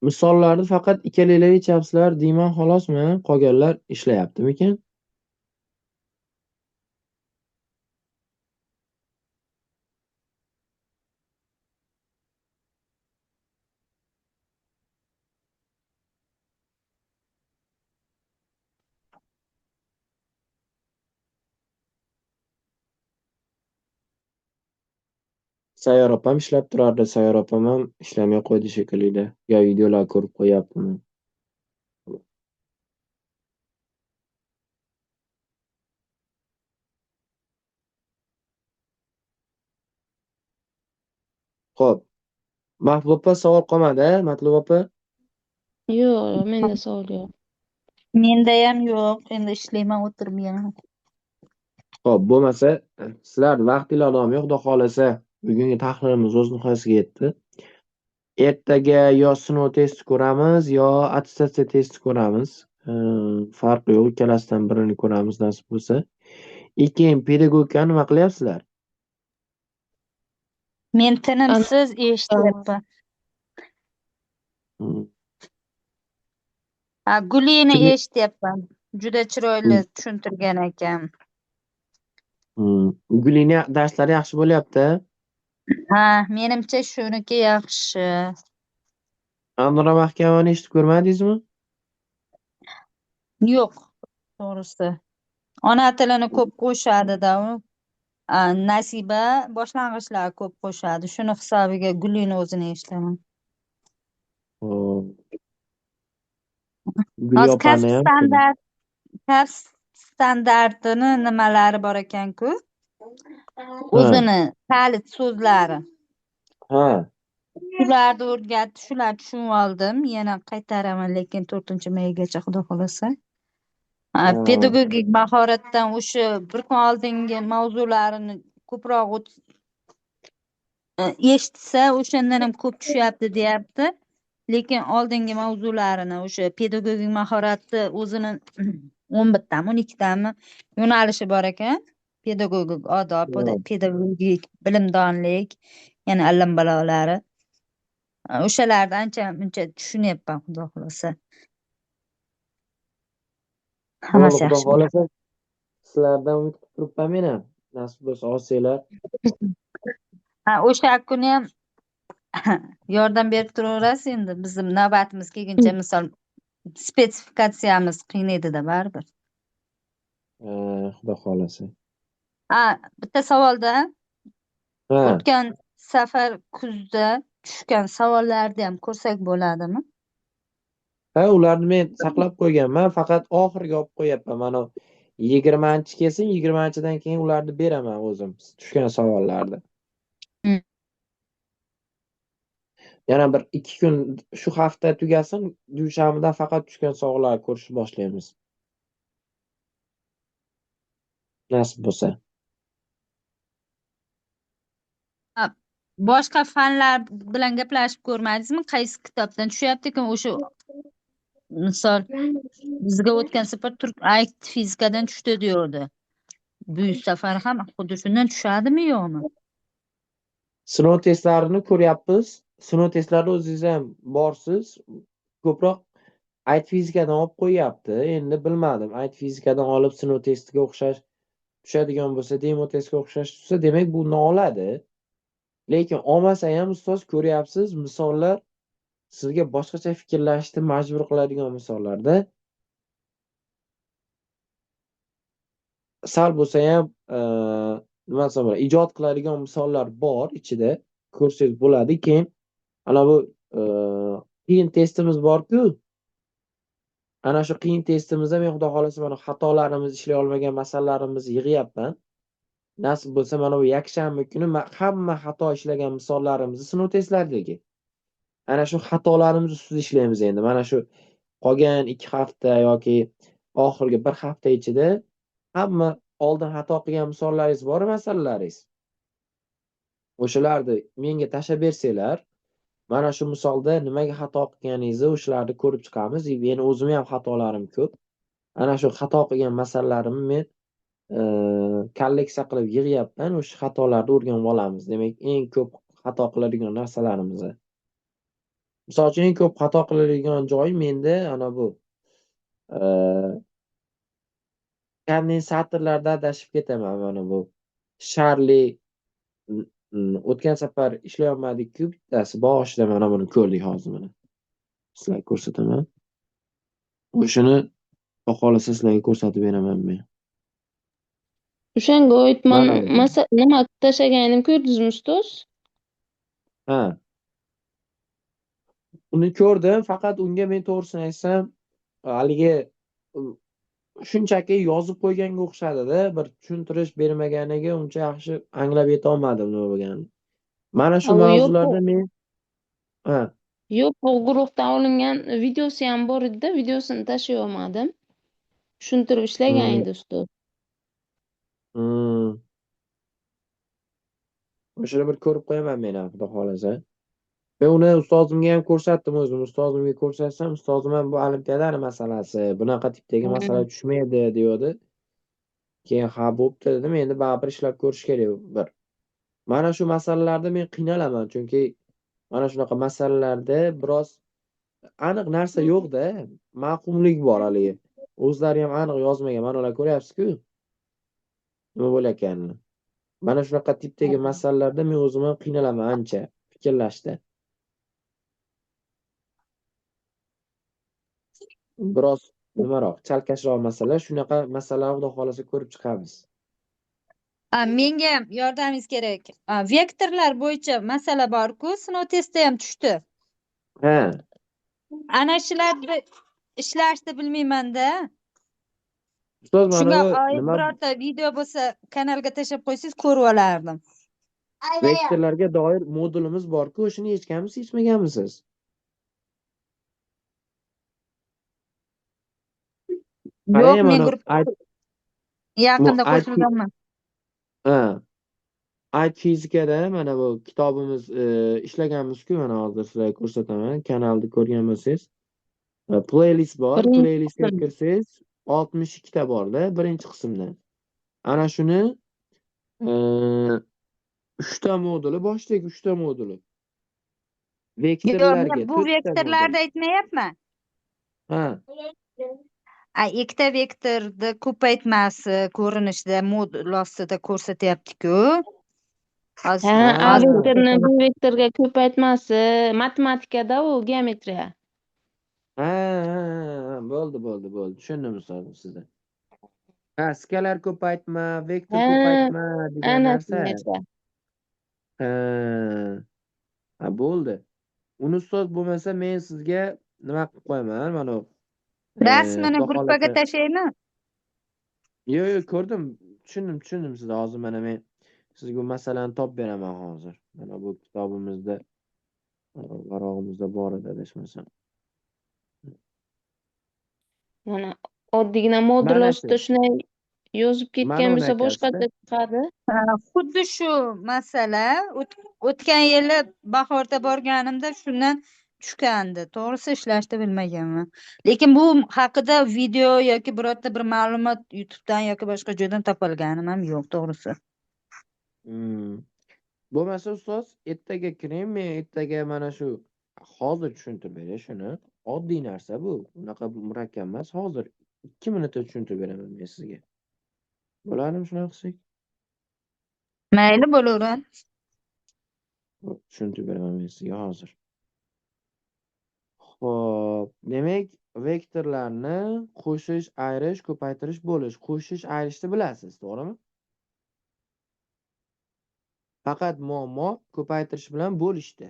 Misollarni faqat ikkalanglar yechyapsizlar deyman xolosmi? Qolganlar ishlayaptimikan? Sayyor opam ishlab turardi. Sayyor opam ham ishlamay qo'ydi shekilli. Yo videolar ko'rib qo'yaptimi? Xo'p. Mahbub opa savol qolmadi, Matlub opa? Yo'q, menda savol yo'q. Mendayam yo'q. Endi ishlayman, o'tirmayman. Xo'p, bo'lmasa, sizlar vaqtinglar davom Xudo xolasa, bugungi tahlilimiz o'z nihoyasiga yetdi. Ertaga yo sinov testi ko'ramiz, yo attestatsiya testi ko'ramiz. Farqi yo'q, ikkalasidan birini ko'ramiz nasib bo'lsa. Keyin pedagogikani nima qilyapsizlar? Men tinimsiz eshityapman. Hmm. Gulini Shuni- eshityapman. Juda chiroyli tushuntirgan ekan. Gulini darslari yaxshi bo'lyapti. Ha, menimcha shuniki yaxshi. Anura Mahkamovani eshitib ko'rmadingizmi? Yo'q, to'g'risi. Ona tilini ko'p qo'shadi-da u. Nasiba boshlang'ichlar ko'p qo'shadi. Shuni hisobiga Gulini o'zini eshitaman. Hop. Hozir Gulopani ham shuni. kasb standartini nimalari bor ekan-ku? Ha, O'zini kalit so'zlari. ha. Shularni o'rgatdi, shularni tushunib oldim. Yana qaytaraman, lekin 4-maygacha xudo xohlasa. Ha. Pedagogik mahoratdan o'sha bir kun oldingi mavzularini ko'proq eshitsa o'shandan ham ko'p tushyapti deyapti. Lekin oldingi mavzularini o'sha pedagogik mahoratni o'zini 11tami 12tami yo'nalishi bor ekan. Pedagogik odob, Hop. pedagogik bilimdonlik, yana allambalolari. O'shalarni ancha muncha tushunyapman xudo xohlasa. Bo'ldi, Hammasi xudo yaxshi bo'ladi. xohlasa sizlardan umid qilib turibman men ham. Nasib bo'lsa olsanglar. O'sha kuni ham yordam berib turaverasiz endi. Bizim navbatimiz kelguncha misol spetsifikatsiyamiz qiyin edi-da baribir. Xudo xohlasa. Bitta savolda Ha. o'tgan safar kuzda tushgan savollarni ham ko'rsak bo'ladimi? Ha, ularni men saqlab qo'yganman. Faqat oxiriga olib qo'yapman. Mana 20-chi kelsin, 20-chidan keyin ularni beraman o'zim. Tushgan savollarni. Mm. Yana bir 2 kun shu hafta tugasin, dushanbadan faqat tushgan savollarni ko'rishni boshlaymiz. Nasib bo'lsa. Boshqa fanlar bilan gaplashib ko'rmadingizmi? Qaysi kitobdan tushyapti ekan o'sha misol bizga o'tgan safar turk fizikadan tushdi diyordi. Bu safar ham xuddi shundan tushadimi yo'qmi? Sinov testlarini ko'ryapmiz. Sinov testlarida o'zingiz ham borsiz. Ko'proq IT fizikadan olib qo'yyapti. Endi bilmadim. IT fizikadan olib sinov testiga o'xshash tushadigan bo'lsa, demo testga o'xshash tushsa, demak bundan oladi. Lekin olmasa ham ustoz ko'ryapsiz, misollar sizga boshqacha fikrlashni majbur qiladigan misollarda. Sal bo'lsa ham nima desam bo'ladi, ijod qiladigan misollar bor ichida, ko'rsangiz bo'ladi. Keyin ana bu qiyin testimiz bor-ku, ana shu qiyin testimizda men xudo xohlasa mana xatolarimiz, ishlay olmagan masalalarimizni yig'yapman. Nasib bo'lsa mana bu yakshanba kuni hamma xato ishlagan misollarimizni sinov testlaridagi ana shu xatolarimiz ustida ishlaymiz endi. Mana shu qolgan 2 hafta yoki oxirgi 1 hafta ichida hamma oldin xato qilgan misollaringiz bor, masalalaringiz. O'shalarni menga tashlab bersanglar, mana shu misolda nimaga xato qilganingizni o'shalarni ko'rib chiqamiz. Meni o'zim ham xatolarim ko'p. Ana shu xato qilgan masalalarimni men kolleksiya qilib yig'yapman. O'sha xatolarni o'rganib olamiz. Demak, eng ko'p xato qiladigan narsalarimizni. Misol uchun eng ko'p xato qiladigan joy menda ana bu kondensatorlarda adashib ketaman. Mana bu Sharli o'tgan safar ishlay olmadik-ku, bittasi boshida mana buni ko'rdik hozir mana. Sizlarga ko'rsataman. O'shani xudo xohlasa sizlarga ko'rsatib beraman men. O'shanga oid Mana bu. nima tashlaganim ko'rdingizmi ustoz? Ha. Uni ko'rdim, faqat unga men to'g'risini aytsam, haligi shunchaki yozib qo'yganga o'xshadi-da, bir tushuntirish bermaganiga uncha yaxshi anglab yetolmadim nima bo'lganini. Mana shu U yo'q, mavzularda men ha, yo'q, u guruhdan olingan videosi ham bor edi-da, videosini tashlay olmadim. Tushuntirib ishlagan mm, edi ustoz. mm, o'shani bir ko'rib qo'yaman men ham, xudo xohlasa. Men uni ustozimga ham ko'rsatdim o'zim. Ustozimga ko'rsatsam, ustozim ham bu olimpiadani masalasi, bunaqa tipdagi masala tushmaydi deyodi. Keyin ha bo'pti dedim, endi baribir ishlab ko'rish kerak bir. Mana shu masalalarda men qiynalaman, chunki mana shunaqa masalalarda biroz aniq narsa yo'q-da, mavhumlik bor haligi. O'zlari ham aniq yozmagan. Mana ular ko'ryapsiz-ku, nima bo'layotganini. Mana shunaqa tipdagi masalalarda men o'zim ham qiynalaman ancha fikrlashda. Biroz nimaroq, chalkashroq masala, shunaqa masalalarni Xudo xolasa ko'rib chiqamiz. Menga ham yordamingiz kerak. Vektorlar bo'yicha masala bor-ku, sinov testda ham tushdi. Ha, Ana shularni ishlashni bilmayman-da. ustoz mana Shunga bu oid nima birorta video bo'lsa kanalga tashlab qo'ysangiz ko'rib olardim. vektorlarga doir modulimiz bor-ku, o'shani yechganmisiz, yechmaganmisiz? Yo'q, Qarang, men mana guruhga yaqinda qo'shilganman. ha, ayt fizikada mana bu kitobimiz ishlaganmiz-ku, mana hozir sizlarga ko'rsataman. Kanalda ko'rgan bo'lsangiz, playlist bor. Birinchi Playlistga qism. kirsangiz 62 ta bor-da, birinchi qismda. Ana shuni 3 ta moduli, boshdagi 3 ta moduli. Yo'q, Vektorlarga men bu 4 ta modul. vektorlarni aytmayapman. Ha, Ikkita vektorni ko'paytmasi ko'rinishida modul ostida ko'rsatyapti-ku. Ha, Hozir A Ha. vektorni B vektorga ko'paytmasi matematikada u geometriya. bo'ldi. Tushundim ustoz sizni. Ha, skalar ko'paytma, vektor Ha, ko'paytma degan ana narsa. shunday. Ha, bo'ldi. Uni ustoz bo'lmasa men sizga nima qilib qo'yaman, mana rasmini Xudo guruhga xolasa. tashlaymi? Yo'q, ko'rdim. Tushundim sizni. Hozir mana men sizga bu masalani topib beraman hozir. Mana bu kitobimizda, varog'imizda bor edi adashmasam. Mana oddiygina modul Mana ostida shu. shunday yozib Mana ketgan bo'lsa unaqasida. boshqacha chiqadi. Xuddi shu masala o'tgan yili bahorda borganimda shundan tushgandi. To'g'risi ishlashni bilmaganman. Lekin bu haqida video yoki birorta bir ma'lumot YouTube'dan yoki boshqa joydan topolganim ham yo'q, to'g'risi. Bo'lmasa ustoz, ertaga kiring, men ertaga mana shu hozir tushuntirib beray shuni. Oddiy narsa bu. Unaqa murakkab emas. Hozir 2 minutda tushuntirib beraman men sizga. Bo'ladimi shunaqa qilsak? Mayli, bo'laveradi. Tushuntirib beraman men sizga hozir. Xo'p, demak, vektorlarni qo'shish, ayirish, ko'paytirish, bo'lish. Qo'shish, ayrishni bilasiz, to'g'rimi? Faqat muammo ko'paytirish bilan bo'lishdi.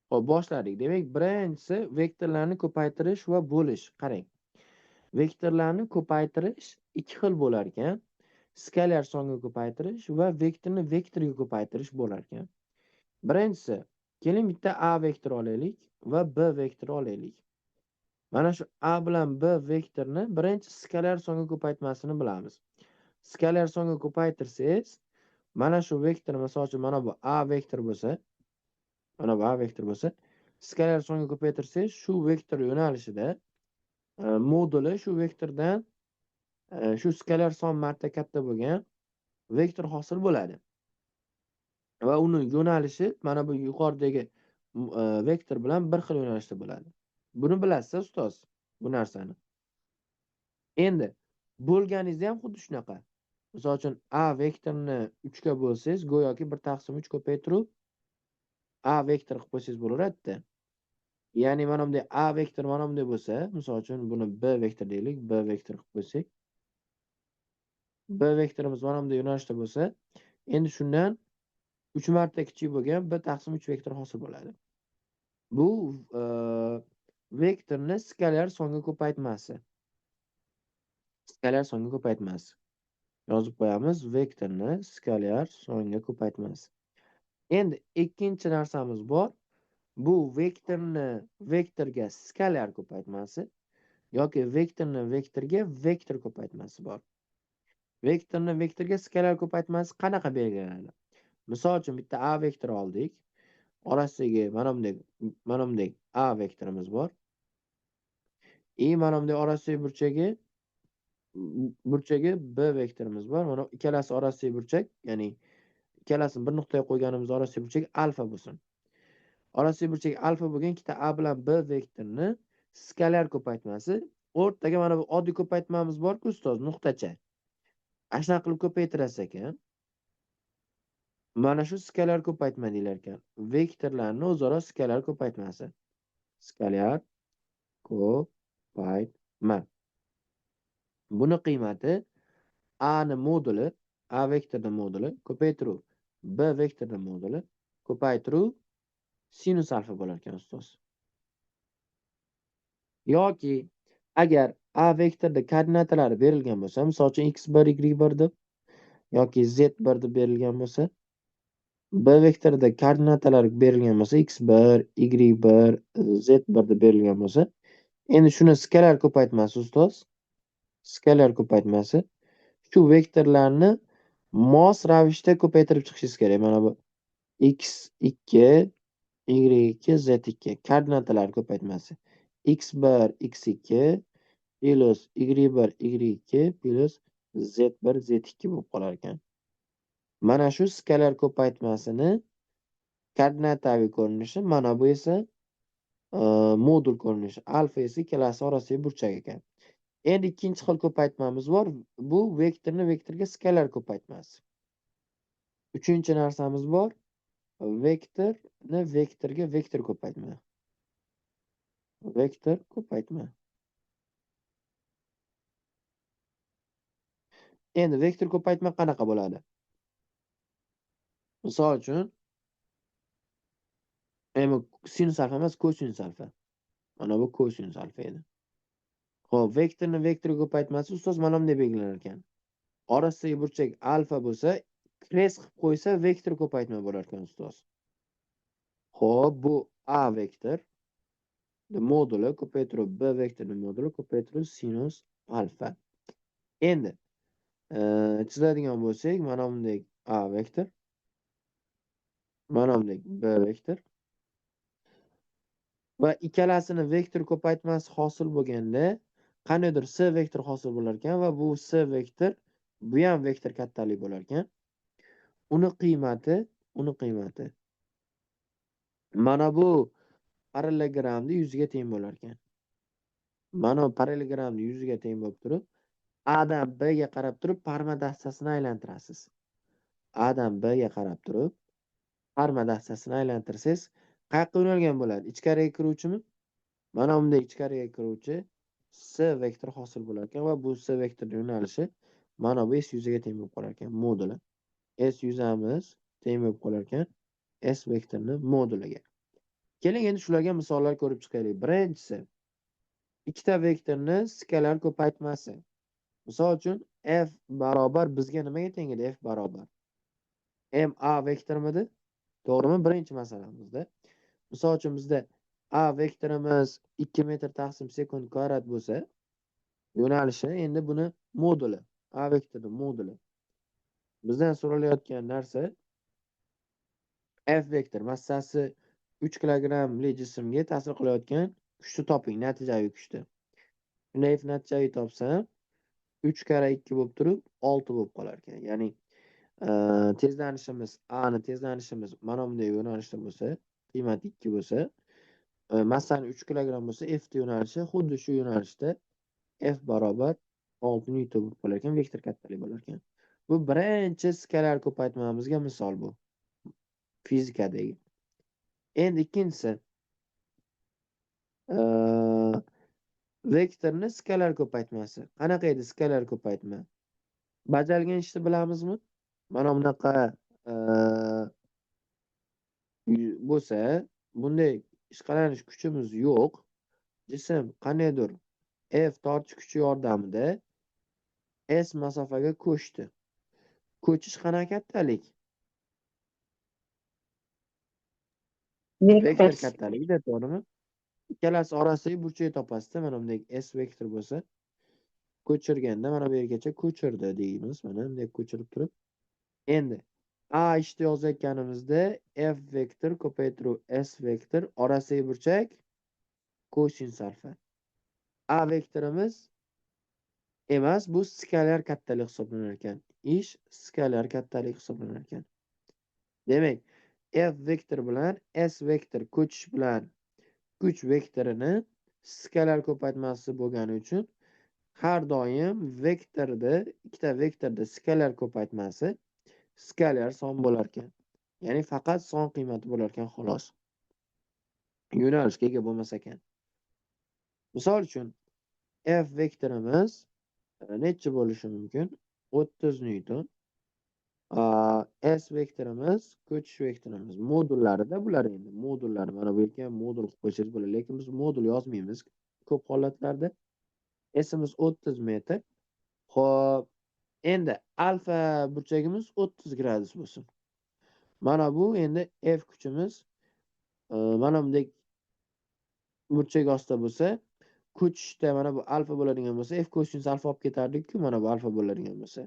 Xo'p, boshladik. Demak, birinchisi vektorlarni ko'paytirish va bo'lish. Qarang. Vektorlarni ko'paytirish ikki xil bo'lar ekan. Skalar songa ko'paytirish va vektorni vektorga ko'paytirish bo'lar ekan. Birinchisi, keling bitta A vektori olaylik va B vektori olaylik. Mana shu A bilan B vektorni birinchi skalar songa ko'paytmasini bilamiz. Skalar songa ko'paytirsangiz, mana shu vektor, misol uchun mana bu A vektor bo'lsa, mana bu A vektor bo'lsa, skalar songa ko'paytirsangiz, shu vektor yo'nalishida moduli shu vektordan shu skalar son marta katta bo'lgan vektor hosil bo'ladi. Va uni yo'nalishi mana bu yuqoridagi vektor bilan bir xil yo'nalishda bo'ladi. Buni bilasiz ustoz, bu narsani. Endi bo'lganingizda ham xuddi shunaqa. Misol uchun A vektorini 3 ga bo'lsangiz, go'yoki 1/3 ko'paytirib A vektor qilib qo'ysangiz bo'laveradi-da. Ya'ni mana bunday A vektor mana bunday bo'lsa, misol uchun buni B vektor deylik, B vektor qilib qo'ysak, B vektorimiz mana bunday yo'nalishda bo'lsa, endi shundan 3 marta kichik bo'lgan 1/3 vektor hosil bo'ladi. Bu vektorni skalar songa ko'paytmasi. Skalar songa ko'paytmasi. Yozib qo'yamiz, vektorni skalar songa ko'paytmasi. Endi ikkinchi narsamiz bor. Bu vektorni vektorga skalar ko'paytmasi yoki vektorni vektorga vektor ko'paytmasi bor. Vektorni vektorga skalar ko'paytmasi qanaqa belgilanadi? Misol uchun bitta A vektor oldik. Orasiga mana bunday A vektorimiz bor. Mana bunday orasiga burchagi B vektorimiz bor. Mana ikkalasi orasiga burchak, ya'ni ikkalasini bir nuqtaga qo'yganimiz orasiga burchak alfa bo'lsin. orasiy burchak alfa bo'lgan ikkita a bilan b vektorini skalar ko'paytmasi. O'rtaga mana bu oddiy ko'paytmamiz bor-ku ustoz, nuqtacha. Ana shunaqa qilib ko'paytirasiz ekan. Mana shu skalar ko'paytma deyilar ekan. Vektorlarni o'zaro skalar ko'paytmasi. Skalar ko'paytma. Buni qiymati a ni moduli, a vektorni moduli ko'paytiruv b vektorni moduli ko'paytiruv sinus alfa bo'lar ekan ustoz. Yoki agar a vektorda koordinatalari berilgan bo'lsa, misol uchun x1, y1 deb yoki z1 deb berilgan bo'lsa, b vektorida koordinatalar berilgan bo'lsa, x1, y1, z1 deb berilgan bo'lsa, endi shuni skalar ko'paytmasi ustoz, skalar ko'paytmasi shu vektorlarni mos ravishda ko'paytirib chiqishingiz kerak. Mana bu x2, y2, z2 koordinatalar ko'paytmasi. x1, x2 plus y1, y2 plus z1, z2 bo'lib qolar ekan. Mana shu skalar ko'paytmasini koordinataviy ko'rinishi, mana bu esa modul ko'rinishi. Alfa esa ikkalasi orasiga burchak ekan. Endi ikkinchi xil ko'paytmamiz bor. Bu vektorni vektorga skalar ko'paytmasi. Uchinchi narsamiz bor. Vektorni vektorga vektor ko'paytma. Vektor ko'paytma. Endi vektor ko'paytma qanaqa bo'ladi? Misol uchun sinus alfa emas, kosinus alfa. Mana bu kosinus alfa edi. Xo'p, vektorni vektorga ko'paytmasi ustoz mana bunday belgilanar ekan. Orasidagi burchak alfa bo'lsa, kres qilib qo'ysa vektor ko'paytma bo'lar ekan ustoz. Xo'p, bu a vektor moduli ko'paytiruv b vektorning moduli ko'paytiruv sinus alfa. Endi chizadigan bo'lsak, mana bunday a vektor, mana bunday b vektor va ikkalasini vektor ko'paytmasi hosil bo'lganda qaniydir s vektor hosil bo'lar ekan va bu s vektor bu ham vektor kattalik bo'lar ekan. Uni qiymati mana bu parallelogramni yuziga teng bo'lar ekan. Mana bu parallelogramni yuziga teng bo'lib turib, a dan b ga qarab turib parma dastasini aylantirasiz. A dan b ga qarab turib parma dastasini aylantirsangiz, qayerga yo'nalgan bo'ladi? Ichkariga kiruvchimi? Mana bunday ichkariga kiruvchi s vektor hosil bo'lar ekan va bu s vektor yo'nalishi mana bu s yuziga teng bo'lib qolar ekan, moduli. S yuzamiz teng bo'lib qolar ekan s vektorni moduliga. Keling endi shularga misollar ko'rib chiqaylik. Birinchisi, ikkita vektorni skalar ko'paytmasi. Misol uchun f barobar bizga nimaga teng edi? F barobar ma vektormidi? To'g'rimi? Birinchi masalamizda. Misol uchun bizda a vektorimiz 2 metr taqsim sekund kvadrat bo'lsa, yo'nalishi endi buni moduli, a vektorning moduli. Bizdan so'ralayotgan narsa f vektor massasi 3 kilogramli jismga ta'sir qilayotgan kuchni toping, natijaviy kuchni. Shunday natijaviy topsam 3 kara 2 bo'lib turib 6 bo'lib qolar ekan. Ya'ni tezlanishimiz a ni tezlanishimiz mana bunday yo'nalishda bo'lsa, qiymati 2 bo'lsa, massani 3 kilogram bo'lsa, f yo'nalishi xuddi shu yo'nalishda f barobar 6 newton bo'lib qolar ekan, vektor kattalik bo'lar ekan. Bu birinchi skalar ko'paytmamizga misol bu. Fizikadagi. Endi ikkinchisi vektorni skalar ko'paytmasi. Qanaqa edi skalar ko'paytma? Bajarilgan ishni bilamizmi? Mana bunaqa bo'lsa, bunday ishqalanish kuchimiz yo'q. Jism qaniydir F tortish kuchi yordamida S masofaga ko'chdi. Ko'chish qanaqa kattalik? Vektor kattaligida, to'g'rimi? Ikkalasi orasiga burchak topasizda, mana bunday S vektor bo'lsa, ko'chirganda mana bu yergacha ko'chirdi deymiz. Mana bunday ko'chirib turib. Endi A ishni yozayotganimizda F vektor ko'paytiruv S vektor orasiga burchak kosinus alfa. A vektorimiz emas, bu skalar kattalik hisoblanar ekan. Ish skalar kattalik hisoblanar ekan. Demak, F vektor bilan S vektor ko'chish bilan kuch vektorini skalar ko'paytmasi bo'lgani uchun har doim ikkita vektorda skalar ko'paytmasi skalar son bo'lar ekan. Ya'ni faqat son qiymati bo'lar ekan xolos. Yo'nalishga ega bo'lmas ekan. Misol uchun F vektorimiz necha bo'lishi mumkin? 30 newton. S vektorimiz, ko'chish vektorimiz modullarida bular endi modullar mana bu yerga modul qilib qo'ysangiz bo'ladi, lekin biz modul yozmaymiz ko'p holatlarda. S'imiz 30 metr. Xo'p, endi alfa burchagimiz 30 gradus bo'lsin. Mana bu endi F kuchimiz mana bunday burchak ostida bo'lsa, ko'chishda mana bu alfa bo'ladigan bo'lsa, F kosinus alfa olib ketardik-ku, mana bu alfa bo'ladigan bo'lsa.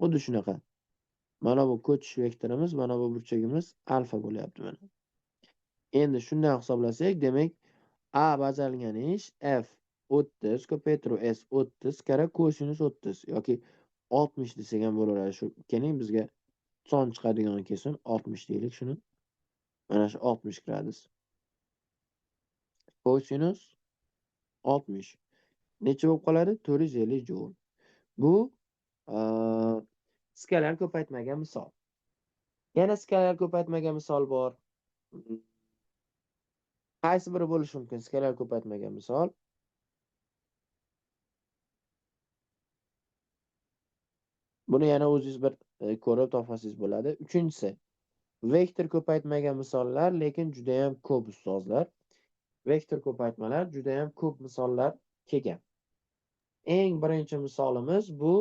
Xuddi shunaqa. Mana bu ko'chish vektorimiz, mana bu burchagimiz alfa bo'lyapti mana. Endi shundan hisoblasak, demak A bajarilgan ish F 30 ko'paytiruv S 30 kara kosinus 30 yoki 60 desak ham bo'laveradi. Shu keling bizga son chiqadigan kelsin 60 deylik shuni. Mana shu 60 gradus. Kosinus 60. Necha bo'lib qoladi? 450 joule. Bu skalar ko'paytmaga misol. Yana skalar ko'paytmaga misol bor. Qaysi biri bo'lishi mumkin? Skalar ko'paytmaga misol. Buni yana o'zingiz bir ko'rib topsangiz bo'ladi. Uchinchisi, vektor ko'paytmaga misollar, lekin juda ham ko'p ustozlar. Vektor ko'paytmalar juda ham ko'p misollar kelgan. Eng birinchi misolimiz bu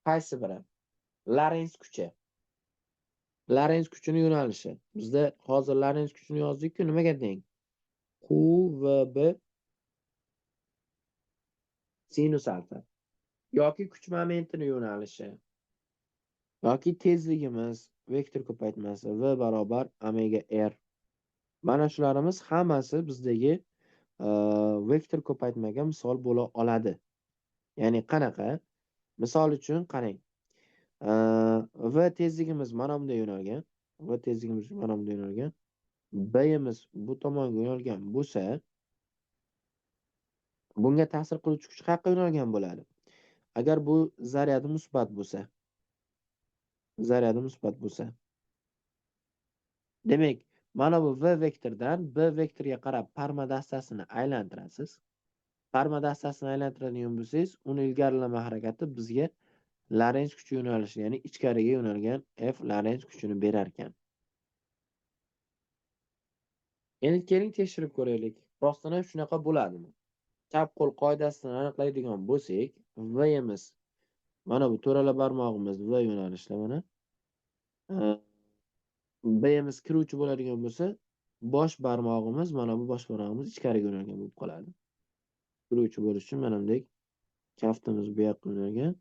qaysi biri? Lorentz kuchi. Lorentz kuchini yo'nalishi. Bizda hozir Lorentz kuchini yozdik-ku, nimaga teng? QVB sinus alfa. Yoki kuch momentini yo'nalishi. Yoki tezligimiz, vektor ko'paytmasi V barobar omega R. Mana shularimiz hammasi bizdagi vektor ko'paytmaga misol bo'la oladi. Ya'ni qanaqa? Misol uchun qarang. V tezligimiz mana bunday yo'nalgan. V tezligimiz mana bunday yo'nalgan. B'imiz bu tomonga yo'nalgan bo'lsa, bunga ta'sir qiluvchi kuch qayerga yo'nalgan bo'ladi? Agar bu zaryadi musbat bo'lsa, demak, mana bu V vektordan B vektorga qarab parma dastasini aylantirasiz. Parma dastasini aylantiradigan bo'lsangiz, uni ilgarilama harakati bizga Lorentz kuchi yo'nalishi, ya'ni ichkariga yo'nalgan F Lorentz kuchini berar ekan. Endi keling tekshirib ko'raylik. Rostdan ham shunaqa bo'ladimi? Chap qo'l qoidasidan aniqlaydigan bo'lsak, V'imiz mana bu to'rala barmog'imiz V yo'nalishida mana. B'imiz kiruvchi bo'ladigan bo'lsa, bosh barmog'imiz mana bu bosh barmog'imiz ichkariga yo'nalgan bo'lib qoladi. Kiruvchi bo'lish uchun mana bunday kaftimiz bu yoqqa yo'nalgan.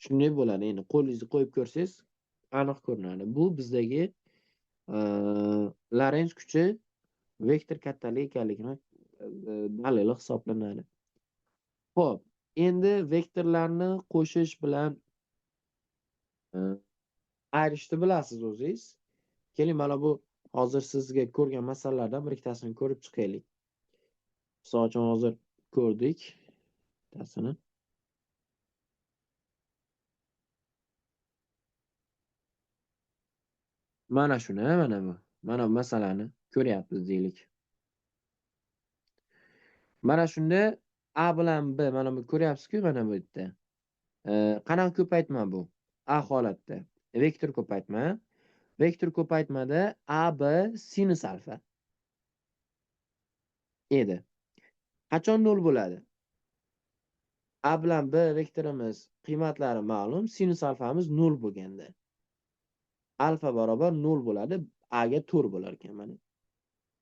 Shunday bo'ladi. Endi qo'lingizni qo'yib ko'rsangiz aniq ko'rinadi. Bu bizdagi Lorentz kuchi vektor kattalik ekanligini dalili hisoblanadi. Xo'p, endi vektorlarni qo'shish bilan ayrishni bilasiz o'zingiz. Keling, mana bu hozir sizga ko'rgan masalalardan bir ikkitasini ko'rib chiqaylik. Misol uchun hozir ko'rdik bittasini. Mana shuni, mana bu masalani ko'ryapmiz deylik. Mana shunda A bilan B mana bu ko'ryapsiz-ku, mana bu yerda. Qanaqa ko'paytma bu? A holatda vektor ko'paytma. Vektor ko'paytmada AB sinus alfa edi. Qachon nol bo'ladi? A bilan B vektorimiz qiymatlari ma'lum, sinus alfamiz 0 bo'lganda. Alfa barobar 0 bo'ladi, A ga 4 bo'lar ekan mana.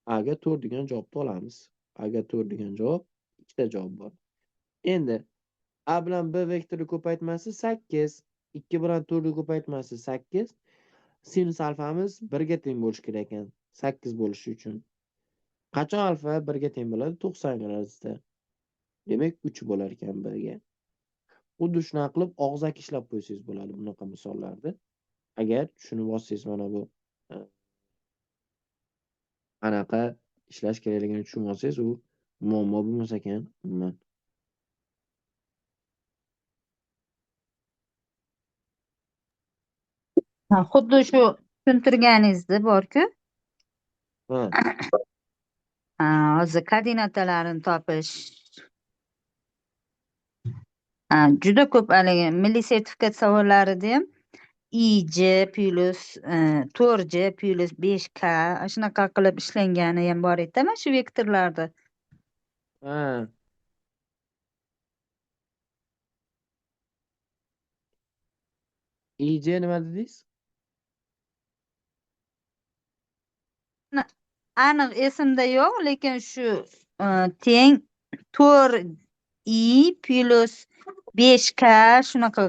A ga 4 degan javobni olamiz. A ga 4 degan javob, ikkita javob bor. Endi A bilan B vektori ko'paytmasi 8, 2 bilan 4 ko'paytmasi 8. Sinus alfamiz 1 ga teng bo'lishi kerak ekan, 8 bo'lishi uchun. Qachon alfa 1 ga teng bo'ladi? 90 gradusda. Demak 3 bo'lar ekan B ga. xuddi shunaqa qilib og'zaki ishlab qo'ysangiz bo'ladi bunaqa misollarda. Agar tushunib olsangiz mana bu e, qanaqa ishlash kerakligini tushunib olsangiz, u muammo bo'lmas ekan umuman. Xuddi shu tushuntirganingizda borku. Ha, Hozir koordinatalarini topish juda ko'p haligi milliy sertifikat savollarida ham IJ plus 4J plus 5K shunaqa qilib ishlangani ham bor edi mana shu vektorlarda. ha. IJ nima dedingiz? Aniq esimda yo'q, lekin shu teng 4I plus 5K shunaqa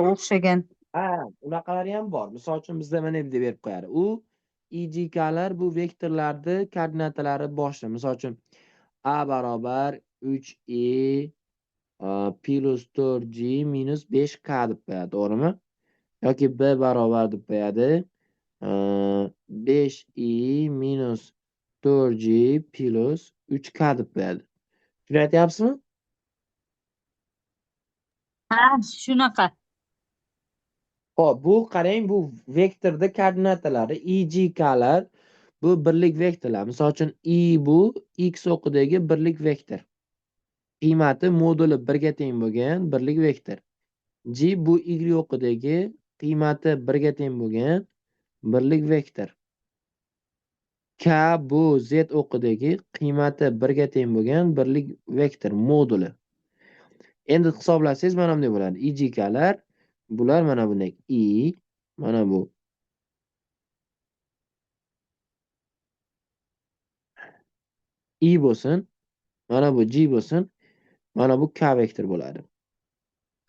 o'xshagan. Ha, unaqalari ham bor. Misol uchun bizda mana bu deb berib qo'yadi. U IJK'lar bu vektorlarni koordinatalari boshida. Misol uchun A barobar 3i plus 4g minus 5k deb qo'yadi, to'g'rimi? Yoki B barobar deb qo'yadi 5i minus 4g plus 3k deb qo'yadi. Tushunyapsizmi? Shunaqa. Hop, bu qarang, bu vektorda koordinatalari IJK'lar bu birlik vektorlar. Misol uchun I bu x o'qidagi birlik vektor. Qiymati moduli 1 ga teng bo'lgan birlik vektor. G bu y o'qidagi qiymati 1 ga teng bo'lgan birlik vektor. K bu z o'qidagi qiymati 1 ga teng bo'lgan birlik vektor moduli. Endi hisoblasangiz mana bunday bo'ladi. IJK'lar bular mana bunday. I mana bu I bo'lsin, mana bu G bo'lsin, mana bu K vektor bo'ladi.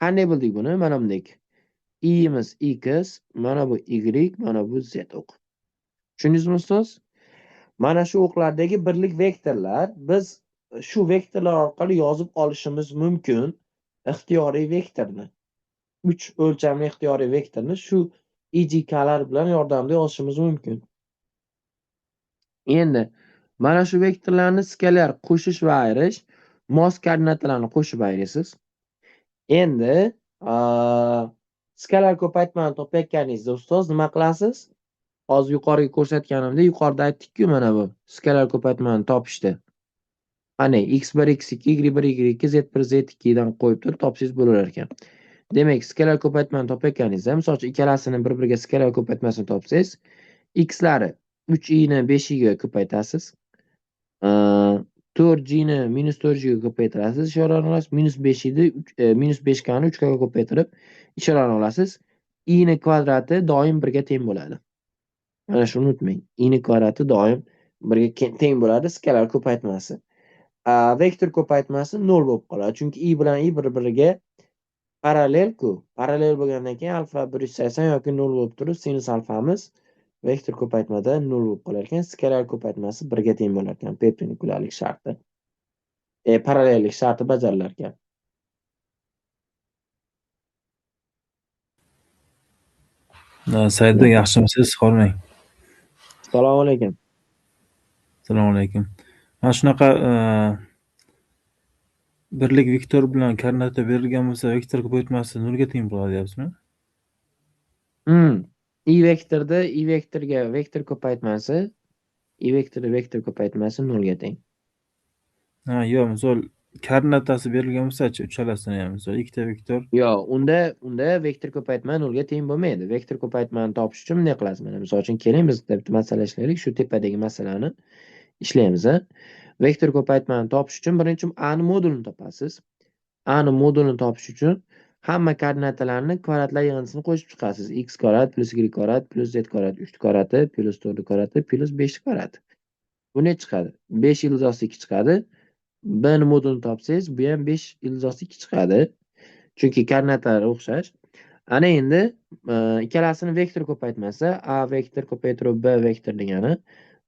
Qanday bildik buni? Mana bunday. I'miz x, mana bu y, mana bu z o'q. Tushundingizmi ustoz? Mana shu o'qlardagi birlik vektorlar, biz shu vektorlar orqali yozib olishimiz mumkin ixtiyoriy vektorni. 3 o'lchamli ixtiyoriy vektorni shu IJK'lar bilan yordamida yozishimiz mumkin. Endi mana shu vektorlarni skalar qo'shish va ayirish, mos koordinatalarni qo'shib ayirasiz. Endi skalar ko'paytmani topayotganingizda ustoz nima qilasiz? Hozir yuqoriga ko'rsatganimda, yuqorida aytdik-ku mana bu skalar ko'paytmani topishda. Qani x1 x2 y1 y2 z1 z2 dan qo'yib turib topsangiz bo'lar ekan. Demak, skalar ko'paytmani topayotganingizda, misol uchun ikkalasini bir-biriga skalar ko'paytmasini topsangiz, xlari 3i ni 5i ga ko'paytasiz. 4g ni minus 4g ga ko'paytirasiz, ishorani olasiz. Minus 5i ni minus 5k ni 3k ga ko'paytirib ishorani olasiz. I ni kvadrati doim 1 ga teng bo'ladi. Mana shuni unutmang. I ni kvadrati doim 1 ga teng bo'ladi skalar ko'paytmasi. Vektor ko'paytmasi 0 bo'lib qoladi. Chunki i bilan i bir-biriga parallel-ku. Parallel bo'lgandan keyin alfa 180 yoki 0 bo'lib turib, sinus alfamiz vektor ko'paytmada 0 bo'lib qolar ekan. Skalar ko'paytmasi 1 ga teng bo'lar ekan. Perpendikulyarlik sharti. Parallellik sharti bajarilar ekan. Saidbek, yaxshimisiz? Hormang. Assalomu alaykum. Assalomu alaykum. Mana shunaqa birlik vektor bilan koordinata berilgan bo'lsa, vektor ko'paytmasi 0 ga teng bo'ladi deyapsizmi? I vektorda I vektorga vektor ko'paytmasi, I vektorda vektor ko'paytmasi 0 ga teng. Yo'q, misol koordinatasi berilgan bo'lsa-chi, uchalasini ham, misol ikkita vektor. Yo'q, unda vektor ko'paytma 0 ga teng bo'lmaydi. Vektor ko'paytmani topish uchun bunday qilasiz. Mana misol uchun keling, biz bitta masala ishlaylik. Shu tepadagi masalani ishlaymiz. Vektor ko'paytmani topish uchun birinchi A ni modulini topasiz. A ni modulini topish uchun hamma koordinatalarni kvadratlar yig'indisini qo'shib chiqasiz. X kvadrat plus y kvadrat plus z kvadrat 3 kvadrati plus 4 kvadrati plus 5 kvadrati. Bu ne chiqadi? 5 ildizosi 2 chiqadi. B ni modulini topsangiz, bu ham 5 ildizosi 2 chiqadi. Chunki koordinatalari o'xshash. Ana endi ikkalasini vektor ko'paytmasi, A vektor ko'paytirib B vektor degani,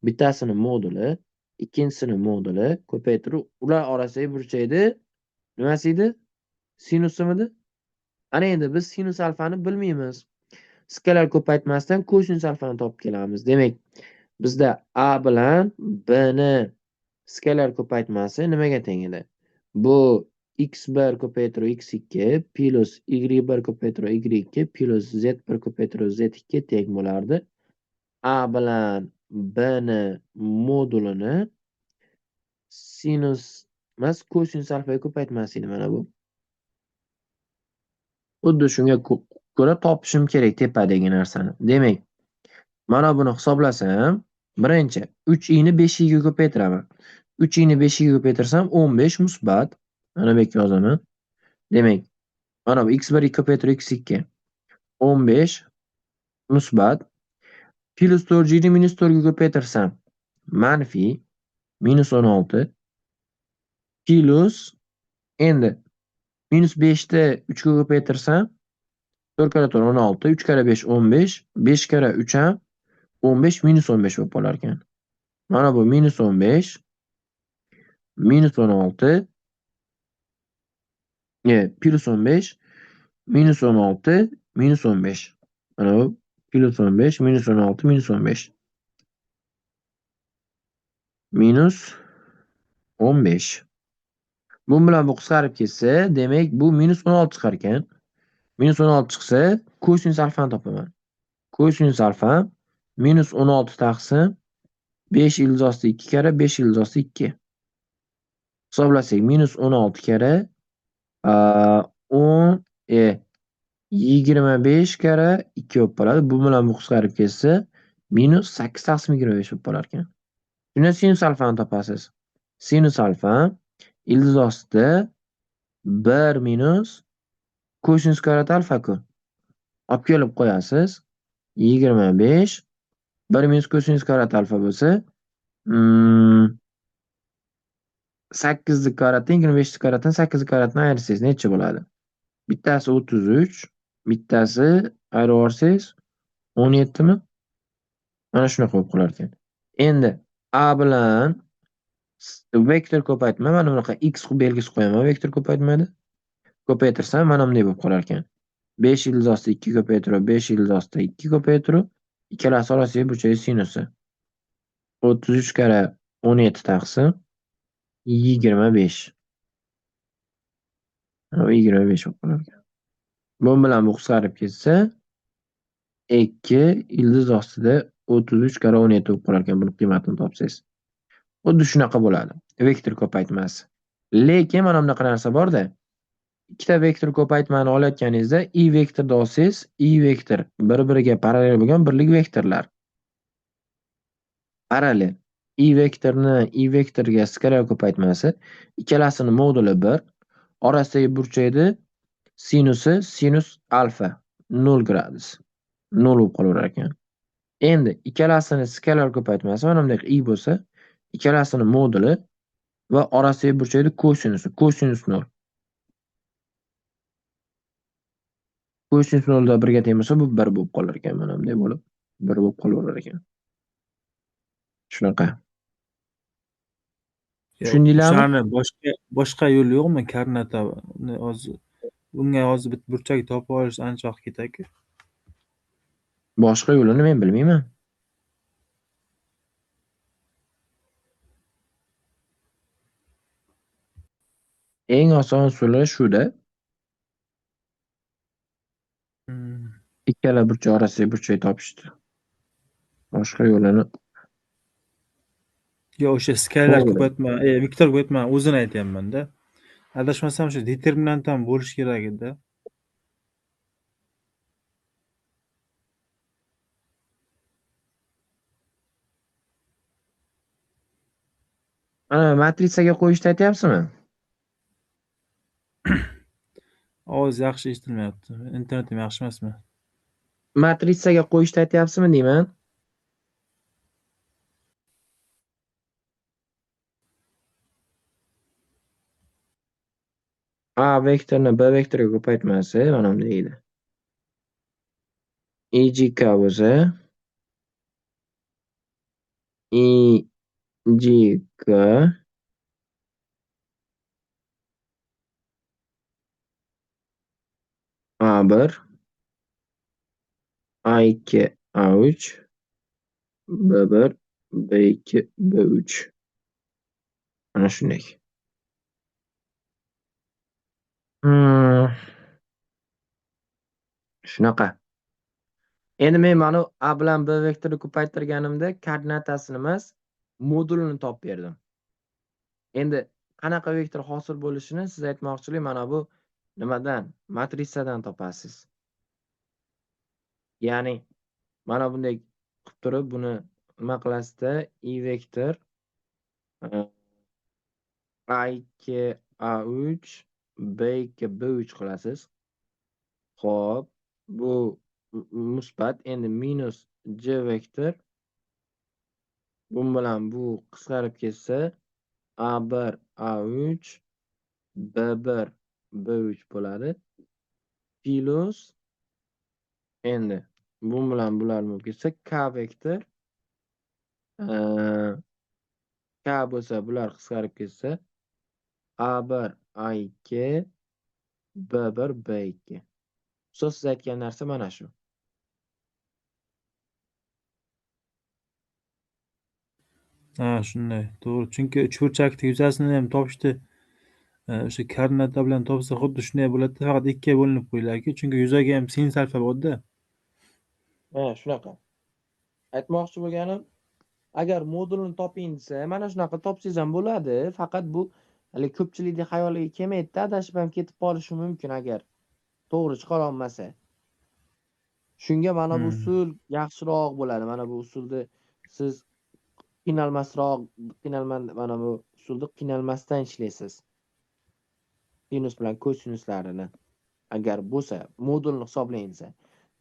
bittasini moduli, ikkinchisini moduli ko'paytirib ular orasidagi burchakni nimasi edi? Sinusimidi? Ana endi biz sinus alfani bilmaymiz. Skalar ko'paytmasdan kosinus alfani topib kelamiz. Demak, bizda A bilan B ni skalar ko'paytmasi nimaga teng edi? Bu x1 ko'paytirib x2 plus y1 ko'paytirib y2 plus z1 ko'paytirib z2 teng bo'lardi. A bilan B ni modulini sinus emas kosinus alfa ko'paytmasi edi mana bu. Xuddi shunga ko'ra topishim kerak tepadagi narsani. Demak, mana buni hisoblasam, birinchi 3i ni 5i ga ko'paytiraman. 3i ni 5i ga ko'paytirsam 15 musbat. Mana bu yerga yozaman. Demak, mana bu x1 ko'paytirib x2 15 musbat plus 4i ni minus 4 ga ko'paytirsam manfiy minus 16 plus endi minus 5 ni 3 ga ko'paytirsam 4 kare 4 16, 3 kare 5 15, 5 kare 3 ham 15 minus 15 bo'lib qolar ekan. Mana bu minus 15 minus 16 plus 15 minus 16 minus 15. Mana bu plus 15 minus 16 minus 15 minus 15. Bu bilan bu qisqarib ketsa, demak bu minus 16 chiqar ekan. Minus 16 chiqsa, kosinus alfani topaman. Kosinus alfa minus 16 taqsim 5 ildiz osti 2 kare 5 ildiz osti 2. Hisoblasak minus 16 kare 10 25 kare 2 bo'lib qoladi. Bu bilan bu qisqarib ketsa minus 8 taqsim 25 bo'lib qolar ekan. Shunda sinus alfani topasiz. Sinus alfa ildiz ostida 1 minus kosinus kvadrat alfa-ku. Olib kelib qo'yasiz. 25 1 minus kosinus kvadrat alfa bo'lsa 8 ni kvadratdan 25 ni kvadratdan 8 ni kvadratdan ayirsangiz necha bo'ladi? Bittasi 33, bittasi ayirib yuborsangiz 17 mi? Mana shunaqa bo'lib qolar ekan. Endi A bilan vektor ko'paytma mana bunaqa x belgisi qo'yaman vektor ko'paytmada. Ko'paytirsam mana bunday bo'lib qolar ekan. 5 ildiz osti 2 ko'paytirib 5 ildiz osti 2 ko'paytirib ikkalasi orasiga burchak sinusi. 33 kare 17 taqsim 25. 25 bo'lib qolar ekan. Bu bilan bu qisqarib ketsa 2 ildiz ostida 33 kare 17 bo'lib qolar ekan. Buni qiymatini topsangiz. Xuddi shunaqa bo'ladi. Vektor ko'paytmasi. Lekin mana bunaqa narsa bor-da. Ikkita vektor ko'paytmani olayotganingizda i vektorni olsangiz, i vektor bir-biriga parallel bo'lgan birlik vektorlar. Parallel. I vektorga skalar ko'paytmasi ikkalasini moduli 1, orasidagi burchakni sinusi sinus alfa 0 gradus. 0 bo'lib qolaverar ekan. Endi ikkalasini skalar ko'paytmasi mana bunday i bo'lsa, ikkalasini moduli va orasidagi burchakni kosinusi, kosinus 0. Kosinus 0 da 1 ga teng bo'lsa, bu 1 bo'lib qolar ekan. Mana bunday bo'lib 1 bo'lib qolaverar ekan. Shunaqa. Tushundinglarmi? O'shani boshqa yo'l yo'qmi? Koordinatani hozir unga hozir bitta burchak topib olish ancha vaqt ketadi-ku. Boshqa yo'lini men bilmayman. Eng oson usuli shu-da. Ikkala burchak orasiga burchak topishdi. Boshqa yo'lini Yo, o'sha skalar ko'paytma, vektor ko'paytma o'zini aytyapman-da. Adashmasam o'sha determinant ham bo'lishi kerak edi. Mana matrisaga qo'yishni aytyapsizmi? Ovoz yaxshi eshitilmayapti. Internetim yaxshi emasmi? Matrisaga qo'yishni aytyapsizmi deyman? A vektorni B vektorga ko'paytmasi mana bunday edi. EJK bo'lsa EJK A1, A2, A3, B1, B2, B3. Mana shunday. Hmm, shunaqa. Endi men mana A bilan B vektorini ko'paytirganimda koordinatasini emas, modulini topib berdim. Endi qanaqa vektor hosil bo'lishini siz aytmoqchilik mana bu nimadan? Matrisadan topasiz. Ya'ni mana bunday qilib turib buni nima qilasizda I vektor A2, A3, B2, B3 qilasiz. Xo'p, bu musbat. Endi minus J vektor bu bilan bu qisqarib ketsa A1, A3, B1, B3 bo'ladi. Plus endi bu bilan bularni bo'lib ketsa K vektor K bo'lsa bular qisqarib ketsa A1, A2, B1, B2. So siz aytgan narsa mana shu. Ha, shunday. To'g'ri. Chunki uchburchakni yuzasini ham topishda o'sha koordinata bilan topsa xuddi shunday bo'ladi. Faqat ikkiga bo'linib qo'yiladi. Chunki yuzaga ham sinus alfa borda. Shunaqa. Aytmoqchi bo'lganim, agar modulini toping desa, mana shunaqa topsangiz ham bo'ladi. Faqat bu hali ko'pchilikning xayoliga kelmaydi-da, adashib ham ketib qolishi mumkin agar to'g'ri chiqara olmasa. Shunga mana bu usul yaxshiroq bo'ladi. Mana bu usulni siz mana bu usulda qiynalmasdan ishlaysiz. Sinus bilan kosinuslarini agar bo'lsa, modulni hisoblang desa.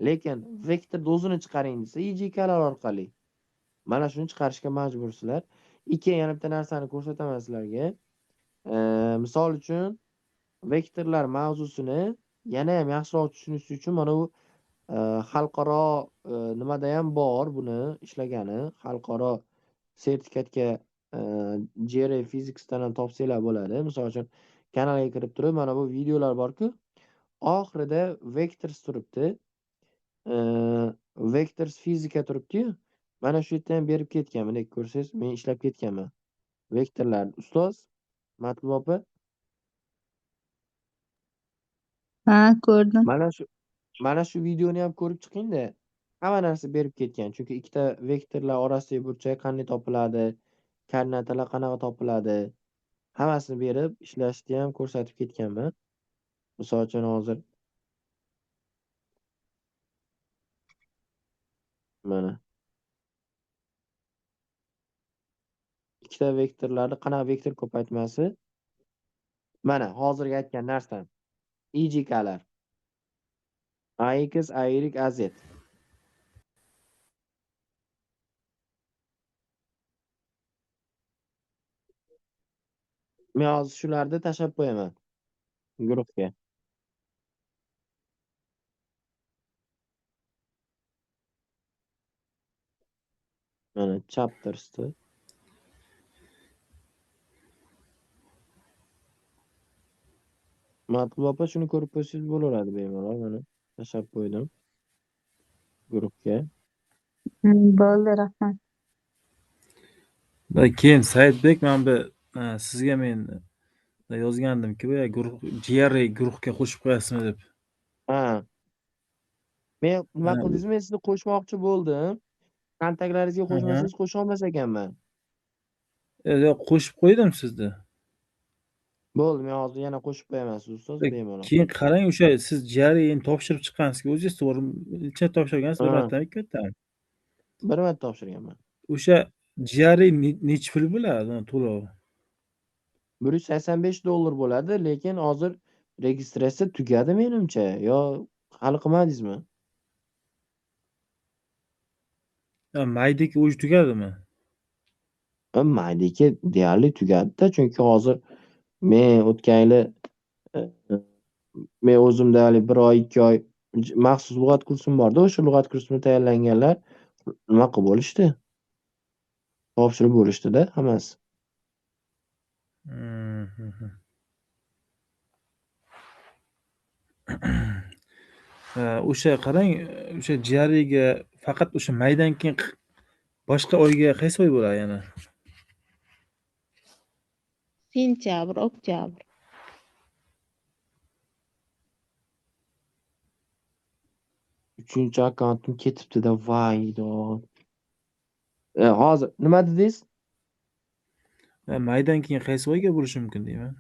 Lekin vektorni o'zini chiqaring desa, ijikalar orqali mana shuni chiqarishga majbursizlar. Yana bitta narsani ko'rsataman sizlarga. Misol uchun vektorlar mavzusini yana ham yaxshiroq tushunish uchun mana bu xalqaro nimada ham bor buni ishlagani. Xalqaro sertifikatga GRE Physicsdan ham topsanglar bo'ladi. Misol uchun kanalga kirib turib mana bu videolar bor-ku, oxirida vectors turibdi. Vectors fizika turibdi-yu. Mana shu yerda ham berib ketgan. Mana ko'rsangiz, men ishlab ketganman. Vektorlar ustoz Matlub opa. Ha, ko'rdim. Mana shu videoni ham ko'rib chiqing-da. Hamma narsa berib ketgan. Chunki ikkita vektorlar orasidagi burchak qanday topiladi, koordinatalar qanaqa topiladi, hammasini berib ishlashni ham ko'rsatib ketganman. Misol uchun hozir mana ikkita vektorlarni qanaqa vektor ko'paytmasi? Mana hozirgi aytgan narsam. IJK'lar. AX, AY, AZ. Men hozir shularni tashab qo'yaman guruhga. Mana chaptersni. Matlub opa shuni ko'rib qo'ysangiz bo'laveradi bemalol. Mana tashab qo'ydim guruhga. Bo'ldi, rahmat. Va keyin Saidbek, mana bu sizga men yozgandim-ku, guruh GRE guruhga qo'shib qo'yasizmi deb. Ha. Men nima qildingiz? Men sizni qo'shmoqchi bo'ldim. Kontaktlaringizga qo'shmasangiz qo'sha olmas ekanman. Yo'q, qo'shib qo'ydim sizni. Bo'ldi, men hozir yana qo'shib qo'yaman siz ustoz bemalol. Keyin qarang, o'sha siz GREni topshirib chiqqansizku, o'zingiz to'g'ri necha topshirgansiz? Bir martami, ikki martami? Bir marta topshirganman. O'sha GRE nechi pul bo'ladi to'lovi? $185 bo'ladi, lekin hozir registratsiya tugadi menimcha. Yo, hali qilmadingizmi? Maydagi o'j tugadimi? Maydagi deyarli tugadi-da, chunki hozir men o'tgan yili men o'zimda hali 1 oy, 2 oy maxsus lug'at kursim bor-da, o'sha lug'at kursini tayyorlanganlar nima qilib bo'lishdi? Topshirib bo'lishdi-da hammasi. O'sha qarang, o'sha jiyariga faqat o'sha maydan keyin boshqa oyga qaysi oy bo'ladi yana? Sentyabr, oktyabr. 3-akkauntim ketibdi-da, vaydo. Hozir nima dedingiz? Maydan keyin qaysi oyga bo'lishi mumkin deyman.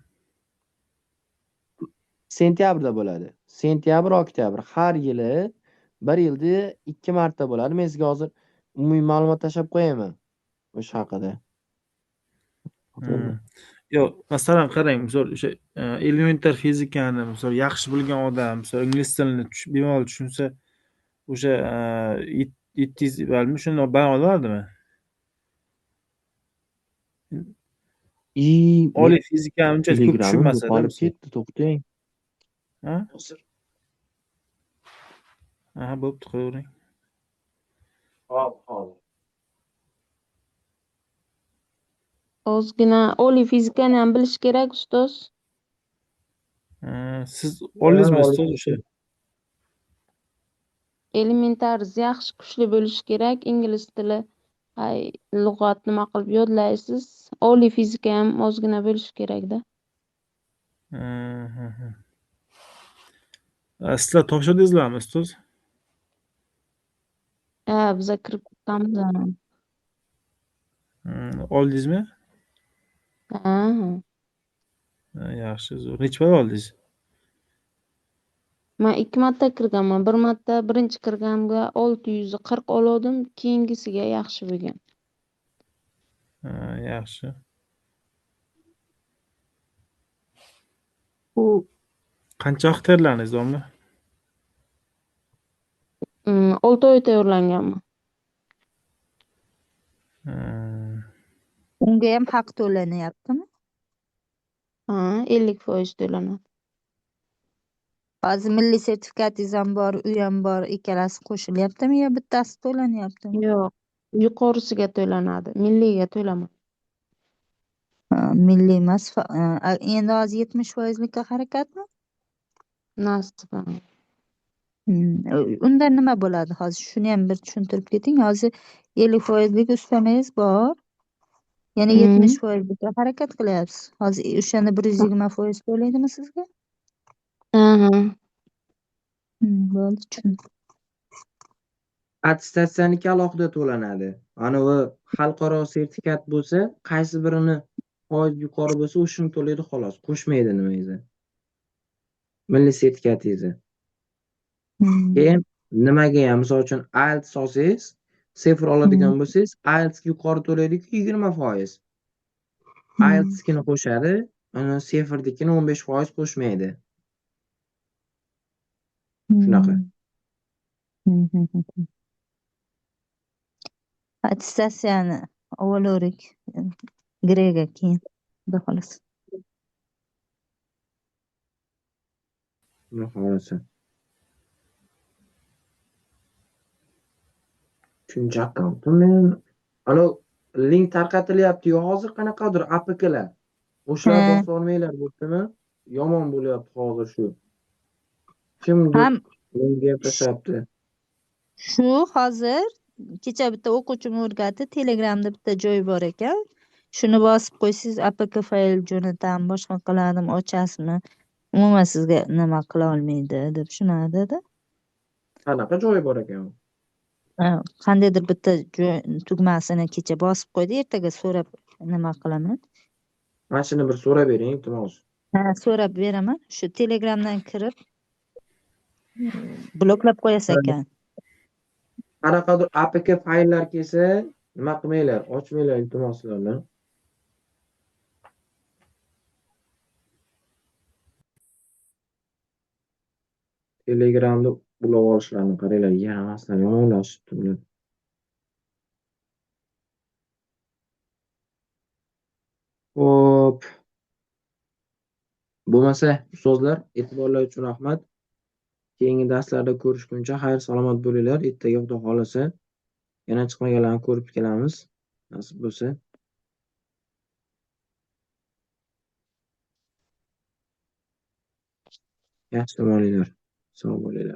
Sentyabrda bo'ladi. Sentyabr, oktyabr. Har yili bir yilda 2 marta bo'ladi. Men sizga hozir umumiy ma'lumot tashab qo'yaman o'sha haqida. Yo'q, masalan qarang, misol o'sha elementar fizikani misol yaxshi bilgan odam, misol ingliz tilini bemalol tushunsa, o'sha 700 ballmi shuni bayon olardimi? Oliy fizikani unchalik ko'p Telegramim tushunmasa-da yo'qolib misol. ketdi, to'xtang. Ha? Aha, bo'pti, qo'yavering. Hozir. Ozgina oliy fizikani ham bilish kerak, ustoz. Siz oldingizmi ustoz o'sha? Elementariz yaxshi kuchli bo'lishi kerak. Ingliz tili, lug'at nima qilib yodlaysiz? Oliy fizika ham ozgina bo'lishi kerak-da. Sizlar topshirdingizlarmi ustoz? Biza kirib chiqamiz. Oldingizmi? Ha. Yaxshi, zo'r. Necha ball oldingiz? Men 2 marta kirganman. Bir marta birinchi kirganimga 640 oldim, keyingisiga yaxshi bo'lgan. Yaxshi. U Qancha vaqt tayyorlandingiz, domla? 6 oy tayyorlanganman. Unga ham haq to'lanyaptimi? Ha, 50% to'lanadi. Hozir milliy sertifikatingiz ham bor, u ham bor, ikkalasi qo'shilyaptimi yo bittasi to'lanyaptimi? Yo'q, yuqorisiga to'lanadi, milliyga to'laman. Milliy emas. Endi hozir 70%likka harakatmi? Nasibam. Unda nima bo'ladi hozir? Shuni ham bir tushuntirib keting. Hozir 50%lik ustamangiz bor. Yana 70%likka harakat qilyapsiz. Hozir o'shanda 120% to'laydimi sizga? Aha. Bo'ldi, tushundim. Attestatsiyaniki alohida to'lanadi. Anavi xalqaro sertifikat bo'lsa, qaysi birini foiz yuqori bo'lsa, o'shani to'laydi xolos. Qo'shmaydi nimangizni. Milliy sertifikatingizni. Keyin nimaga ham, misol uchun IELTS olsangiz, sifr oladigan bo'lsangiz, IELTS yuqori to'laydi-ku 20%. IELTS'kini qo'shadi, ana sifrdikini 15% qo'shmaydi. Shunaqa. Attestatsiyani olavering. Grega keyin. Xudo xohlasa. Xudo xohlasa. Uchinchi akkauntim men link tarqatilyapti-yu, hozir qanaqadir APKlar. O'shalarni bosib olmanglar bo'ptimi? Yomon bo'lyapti hozir shu. Kimdir menga gaplashyapti. Shu hozir kecha bitta o'quvchim o'rgatdi, Telegramda bitta joy bor ekan. Shuni bosib qo'ysangiz, APK fayl jo'nataman, boshqa qiladim, ochasizmi? Umuman sizga nima qila olmaydi deb shunadida. Qanaqa joyi bor ekan? Qandaydir bitta tugmasini kecha bosib qo'ydi, ertaga so'rab nima qilaman. Mana shuni bir so'rab bering, iltimos. So'rab beraman. Shu Telegramdan kirib bloklab qo'yasiz ekan. Qanaqadir APK fayllar kelsa, nima qilmanglar, ochmanglar iltimoslarni. Telegramda ulab olishlarini qaranglar, yaramaslar yomonlashibdi bular. Hop. Bo'lmasa, ustozlar, e'tiborlar uchun rahmat. Keyingi darslarda ko'rishguncha xayr salomat bo'linglar. Ertaga Xudo xolasa yana chiqmaganlarni ko'rib kelamiz. Nasib bo'lsa. Yaxshi bo'linglar. Sog' bo'linglar.